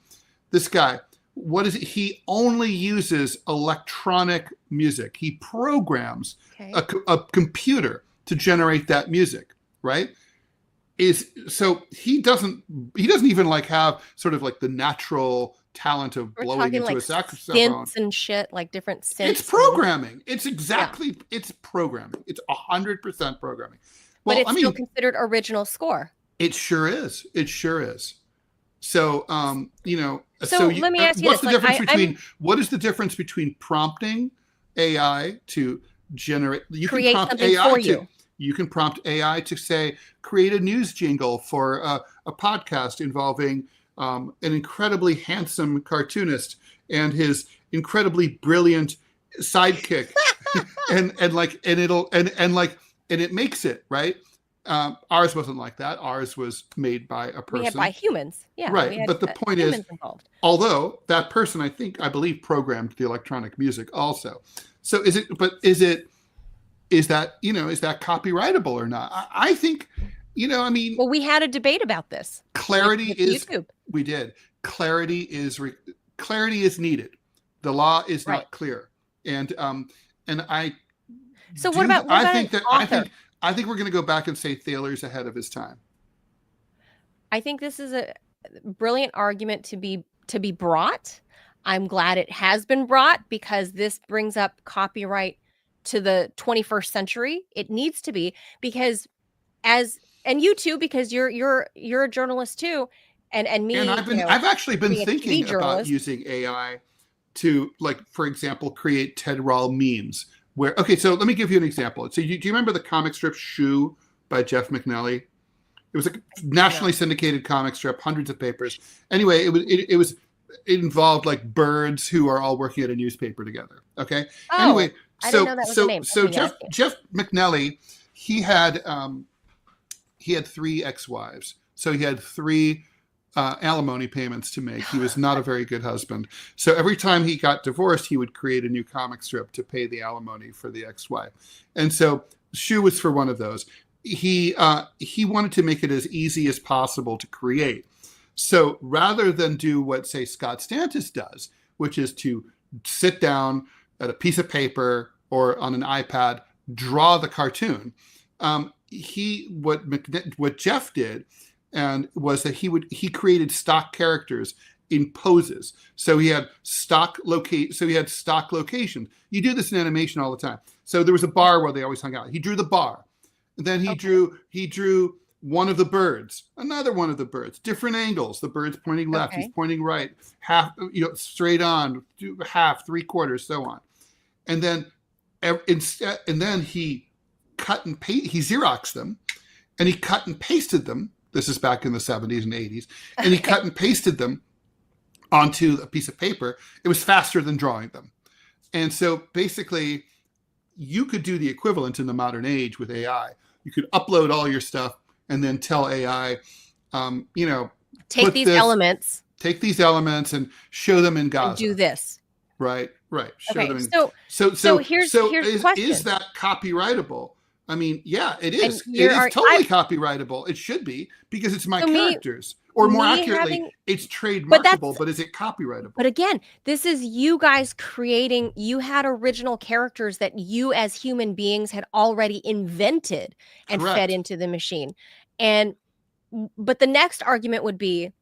B: This guy, what is it? He only uses electronic music. He programs a computer to generate that music, right? So he doesn't even like have sort of like the natural talent of
A: We're
B: blowing
A: talking
B: into
A: like
B: a saxophone.
A: synths and shit, like different synths.
B: It's programming. It's exactly, it's programming. It's 100% programming. Well,
A: but it's still considered original score.
B: It sure is. It sure is. So,
A: so let me ask you
B: what's
A: this.
B: the difference between, what is the difference between prompting AI to generate, you
A: create
B: can prompt
A: something
B: AI
A: for
B: to,
A: you.
B: You can prompt AI to say, create a news jingle for a podcast involving an incredibly handsome cartoonist and his incredibly brilliant sidekick, and it makes it, right. Ours wasn't like that. Ours was made by a person.
A: We had by humans. Yeah.
B: Right. But the point is, although that person, I believe programmed the electronic music also. So is that copyrightable or not? I think, well,
A: we had a debate about this.
B: Clarity is, YouTube. We did. Clarity is needed. The law is not clear. And I think we're going to go back and say Thaler's ahead of his time.
A: I think this is a brilliant argument to be brought. I'm glad it has been brought because this brings up copyright to the 21st century. It needs to be, because and you too, because you're a journalist too, and me.
B: And I've actually been thinking about using AI to, like, for example, create Ted Rall memes. So let me give you an example. So do you remember the comic strip Shoe by Jeff McNally? It was a nationally syndicated comic strip, hundreds of papers. Anyway, it involved like birds who are all working at a newspaper together. Okay.
A: Oh,
B: anyway,
A: I didn't know that was the name.
B: So Jeff McNally, he had 3 ex-wives. So he had 3 alimony payments to make. He was not a very good husband. So every time he got divorced, he would create a new comic strip to pay the alimony for the ex-wife. And so Shoe was for one of those. He wanted to make it as easy as possible to create. So rather than do what, say, Scott Stantis does, which is to sit down at a piece of paper or on an iPad, draw the cartoon, what Jeff did was that he created stock characters in poses. So he had stock locations. You do this in animation all the time. So there was a bar where they always hung out. He drew the bar. And then he drew one of the birds, another one of the birds, different angles. The bird's pointing left, he's pointing right, half, straight on, half, 3/4, so on. And then he cut and paste, he Xeroxed them, and he cut and pasted them. This is back in the 70s and 80s. And he cut and pasted them onto a piece of paper. It was faster than drawing them. And so basically, you could do the equivalent in the modern age with AI. You could upload all your stuff and then tell AI,
A: take these elements
B: and show them in Gaza.
A: And do this.
B: Right. Show them.
A: So here's the question.
B: Is that copyrightable? I mean, yeah, it is. It is totally copyrightable. It should be, because it's my characters. Or more accurately, it's trademarkable, but is it copyrightable?
A: But again, this is you guys creating, you had original characters that you as human beings had already invented and fed into the machine. But the next argument would be,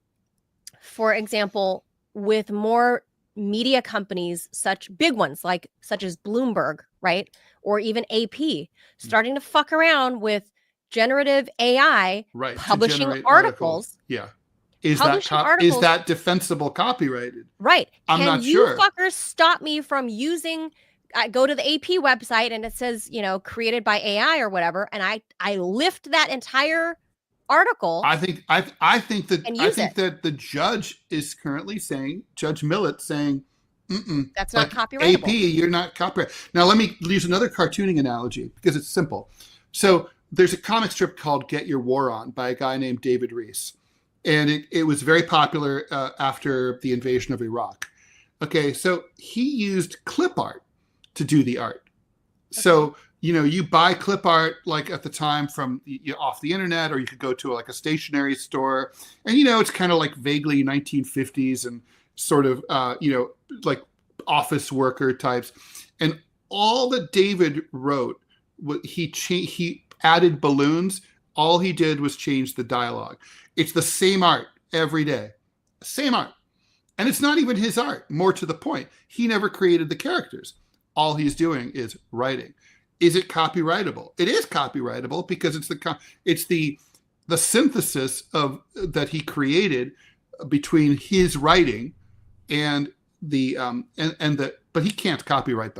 A: for example, with more media companies, such big ones such as Bloomberg, right? Or even AP, starting to fuck around with generative AI, publishing articles.
B: Yeah. Is that defensible copyrighted?
A: Right.
B: I'm not sure.
A: Can you fuckers stop me from using, I go to the AP website and it says, created by AI or whatever, and I lift that entire article.
B: I think that the judge is currently saying, Judge Millett saying,
A: that's not copyrightable.
B: AP, you're not copyright. Now let me use another cartooning analogy because it's simple. So there's a comic strip called Get Your War On by a guy named David Rees. And it was very popular after the invasion of Iraq. Okay, so he used clip art to do the art. Okay. So, you buy clip art like at the time from off the internet, or you could go to like a stationery store. And, it's kind of like vaguely 1950s and sort of, like office worker types. And all that David wrote, he added balloons. All he did was change the dialogue. It's the same art every day, same art. And it's not even his art. More to the point, he never created the characters. All he's doing is writing. Is it copyrightable? It is copyrightable because it's the synthesis of that he created between his writing and but he can't copyright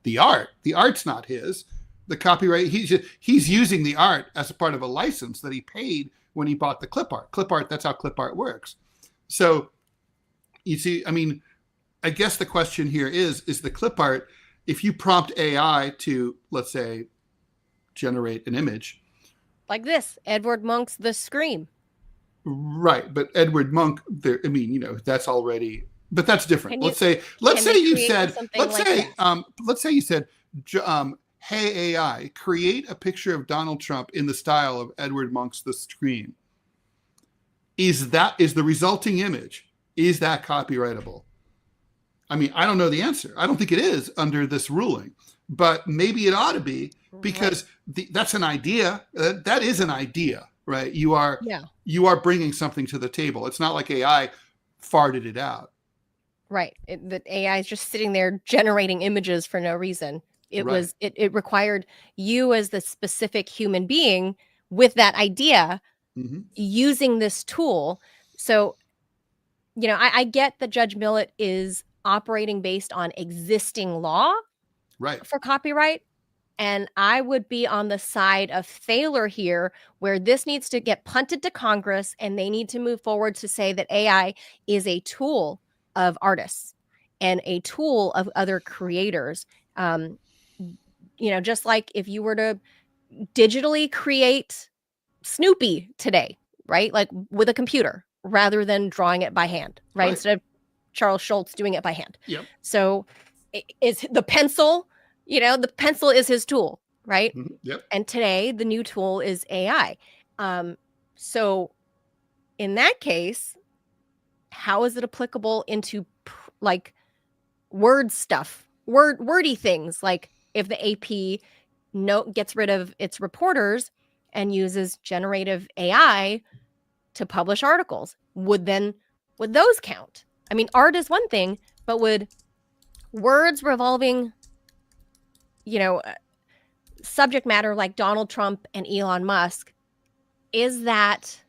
B: the art. The art's not his. The copyright, he's using the art as a part of a license that he paid when he bought the clip art. Clip art, that's how clip art works. So you see, I mean, I guess the question here is the clip art, if you prompt AI to, let's say, generate an image.
A: Like this, Edward Monk's The Scream.
B: Right, but Edward Monk, that's already, but that's different. Let's say you said, hey AI, create a picture of Donald Trump in the style of Edward Monk's The Scream. Is the resulting image, is that copyrightable? I mean, I don't know the answer. I don't think it is under this ruling, but maybe it ought to be, because that's an idea. That is an idea, right? You are bringing something to the table. It's not like AI farted it out.
A: Right. The AI is just sitting there generating images for no reason. It required you as the specific human being with that idea using this tool. So, I get that Judge Millett is operating based on existing law for copyright. And I would be on the side of Thaler here, where this needs to get punted to Congress and they need to move forward to say that AI is a tool of artists and a tool of other creators. Just like if you were to digitally create Snoopy today, right? Like with a computer rather than drawing it by hand, right? Instead of Charles Schultz doing it by hand.
B: Yep.
A: So is the pencil, the pencil is his tool, right?
B: Yep.
A: And today the new tool is AI. So in that case, how is it applicable into like word stuff, wordy things? Like if the AP gets rid of its reporters and uses generative AI to publish articles, would those count? I mean, art is one thing, but would words revolving, subject matter like Donald Trump and Elon Musk, is that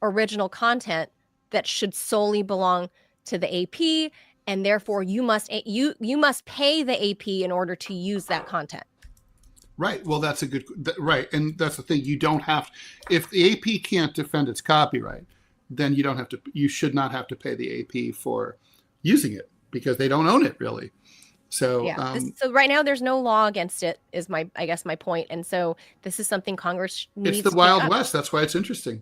A: original content that should solely belong to the AP, and therefore you must pay the AP in order to use that content?
B: Right. Well, that's right. And that's the thing. You don't have, if the AP can't defend its copyright, then you should not have to pay the AP for using it, because they don't own it really. So,
A: so right now there's no law against it, is my point. And so this is something Congress needs to
B: It's the Wild West. That's why it's interesting.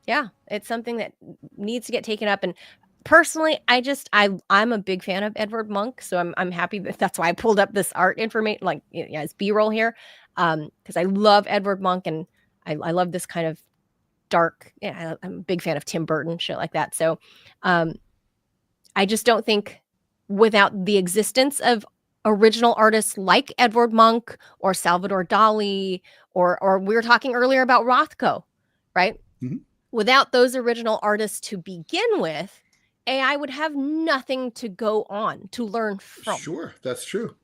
A: Yeah. It's something that needs to get taken up. And personally, I'm a big fan of Edward Monk, so I'm happy that's why I pulled up this art information, like as B-roll here, because I love Edward Monk and I love this kind of dark. I'm a big fan of Tim Burton, shit like that. So, I just don't think without the existence of original artists like Edward Monk or Salvador Dali, or we were talking earlier about Rothko, right?
B: Mm-hmm.
A: Without those original artists to begin with, AI would have nothing to go on to learn from.
B: Sure, that's true.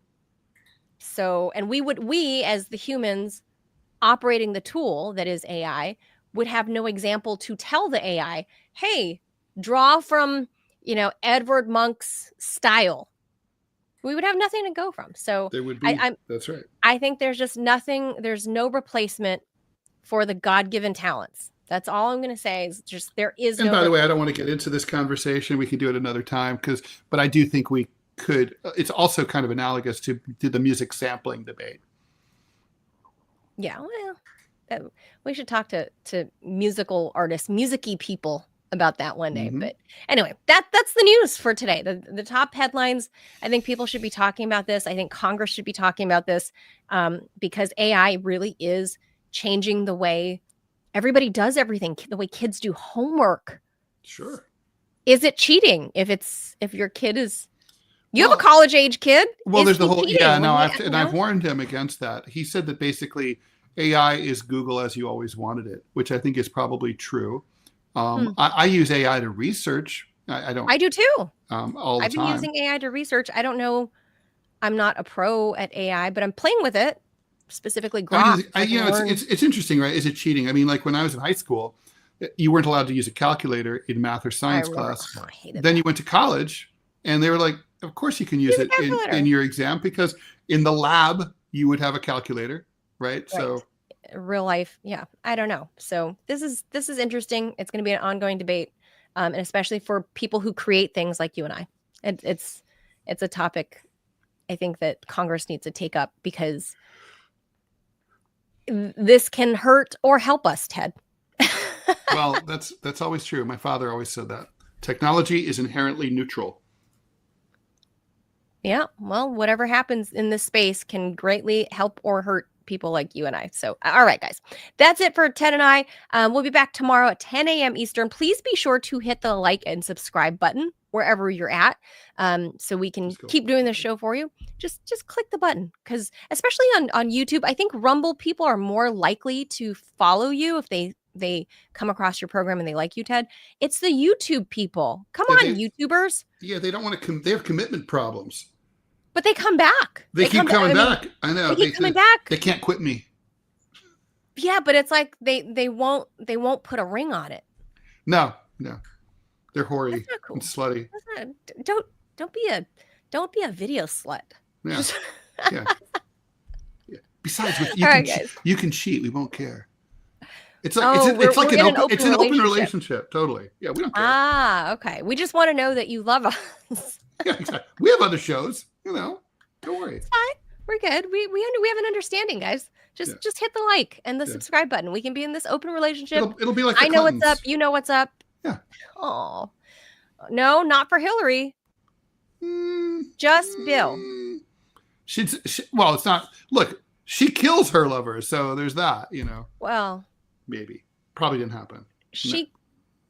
A: So, and we as the humans operating the tool that is AI would have no example to tell the AI, hey, draw from, Edward Monk's style. We would have nothing to go from. So
B: there would be, that's right.
A: I think there's just there's no replacement for the God-given talents. That's all I'm going to say, is just there is no.
B: And by the way, I don't want to get into this conversation. We can do it another time, but I do think we could. It's also kind of analogous to the music sampling debate.
A: Yeah, well, we should talk to musical artists, music-y people about that one day. Mm-hmm. But anyway, that's the news for today. The top headlines. I think people should be talking about this. I think Congress should be talking about this, because AI really is changing the way everybody does everything, the way kids do homework.
B: Sure.
A: Is it cheating if your kid is you have a
B: Well,
A: college age kid?
B: well,
A: Is
B: there's the
A: he
B: whole, yeah,
A: cheating when
B: no,
A: he,
B: I've warned him against that. He said that basically AI is Google as you always wanted it, which I think is probably true. I use AI to research. I don't
A: I do too.
B: all the
A: I've been
B: time.
A: using AI to research. I don't know. I'm not a pro at AI, but I'm playing with it, specifically
B: I
A: Grok.
B: mean,
A: So I
B: you
A: can
B: know,
A: learn.
B: it's interesting, right? Is it cheating? I mean, like when I was in high school, you weren't allowed to use a calculator in math or
A: I
B: science
A: remember.
B: class.
A: Oh, I hated
B: Then
A: that.
B: you went to college, and they were like, "Of course you can use
A: Use a
B: it in
A: calculator.
B: your exam because in the lab you would have a calculator, right?"
A: Right.
B: So
A: Real life. Yeah. I don't know. So this is interesting. It's going to be an ongoing debate, and especially for people who create things like you and I. It's a topic I think that Congress needs to take up because this can hurt or help us, Ted.
B: well, that's always true. My father always said that technology is inherently neutral.
A: Yeah, well, whatever happens in this space can greatly help or hurt people like you and I. So, all right, guys, that's it for Ted and I. We'll be back tomorrow at 10 a.m. Eastern. Please be sure to hit the like and subscribe button wherever you're at, so we can keep doing this show for you. Just click the button, because especially on YouTube, I think Rumble people are more likely to follow you if they come across your program and they like you, Ted. It's the YouTube people. Come on, YouTubers.
B: Yeah, they don't want to. They have commitment problems.
A: But they come back.
B: They keep coming back. I know.
A: They keep coming back.
B: They can't quit me.
A: Yeah, but it's like they won't put a ring on it.
B: No. They're hoary
A: cool.
B: and slutty.
A: Don't be a video slut.
B: Yeah. Yeah. Besides, you can cheat. We won't care. It's like it's like an open relationship. Totally. Yeah, we don't care.
A: Ah, okay. We just want to know that you love us.
B: Yeah, exactly. We have other shows. Don't worry.
A: It's fine. We're good. We have an understanding, guys. Just hit the like and the subscribe button. We can be in this open relationship.
B: It'll be like
A: I know what's up. You know what's up.
B: Yeah.
A: Oh, no, not for Hillary. Just Bill.
B: Well, it's not. Look, she kills her lover, so there's that.
A: Well,
B: maybe. Probably didn't happen.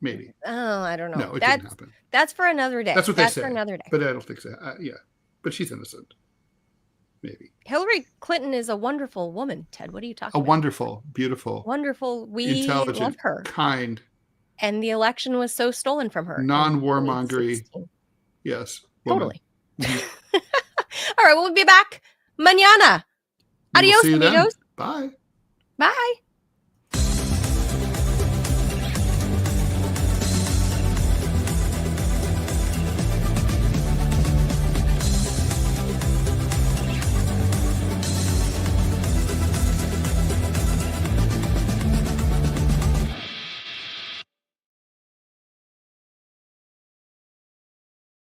B: Maybe.
A: Oh, I don't know.
B: No, it didn't happen.
A: That's for another day.
B: That's what they say.
A: For another day.
B: But I don't think so. Yeah. But she's innocent. Maybe.
A: Hillary Clinton is a wonderful woman, Ted. What are you talking about?
B: Wonderful, beautiful.
A: Wonderful. We
B: intelligent, love
A: her.
B: Kind.
A: And the election was so stolen from her.
B: Non-warmongery. Yes.
A: Totally. All right, we'll be back mañana. Adios, amigos.
B: Bye.
A: Bye.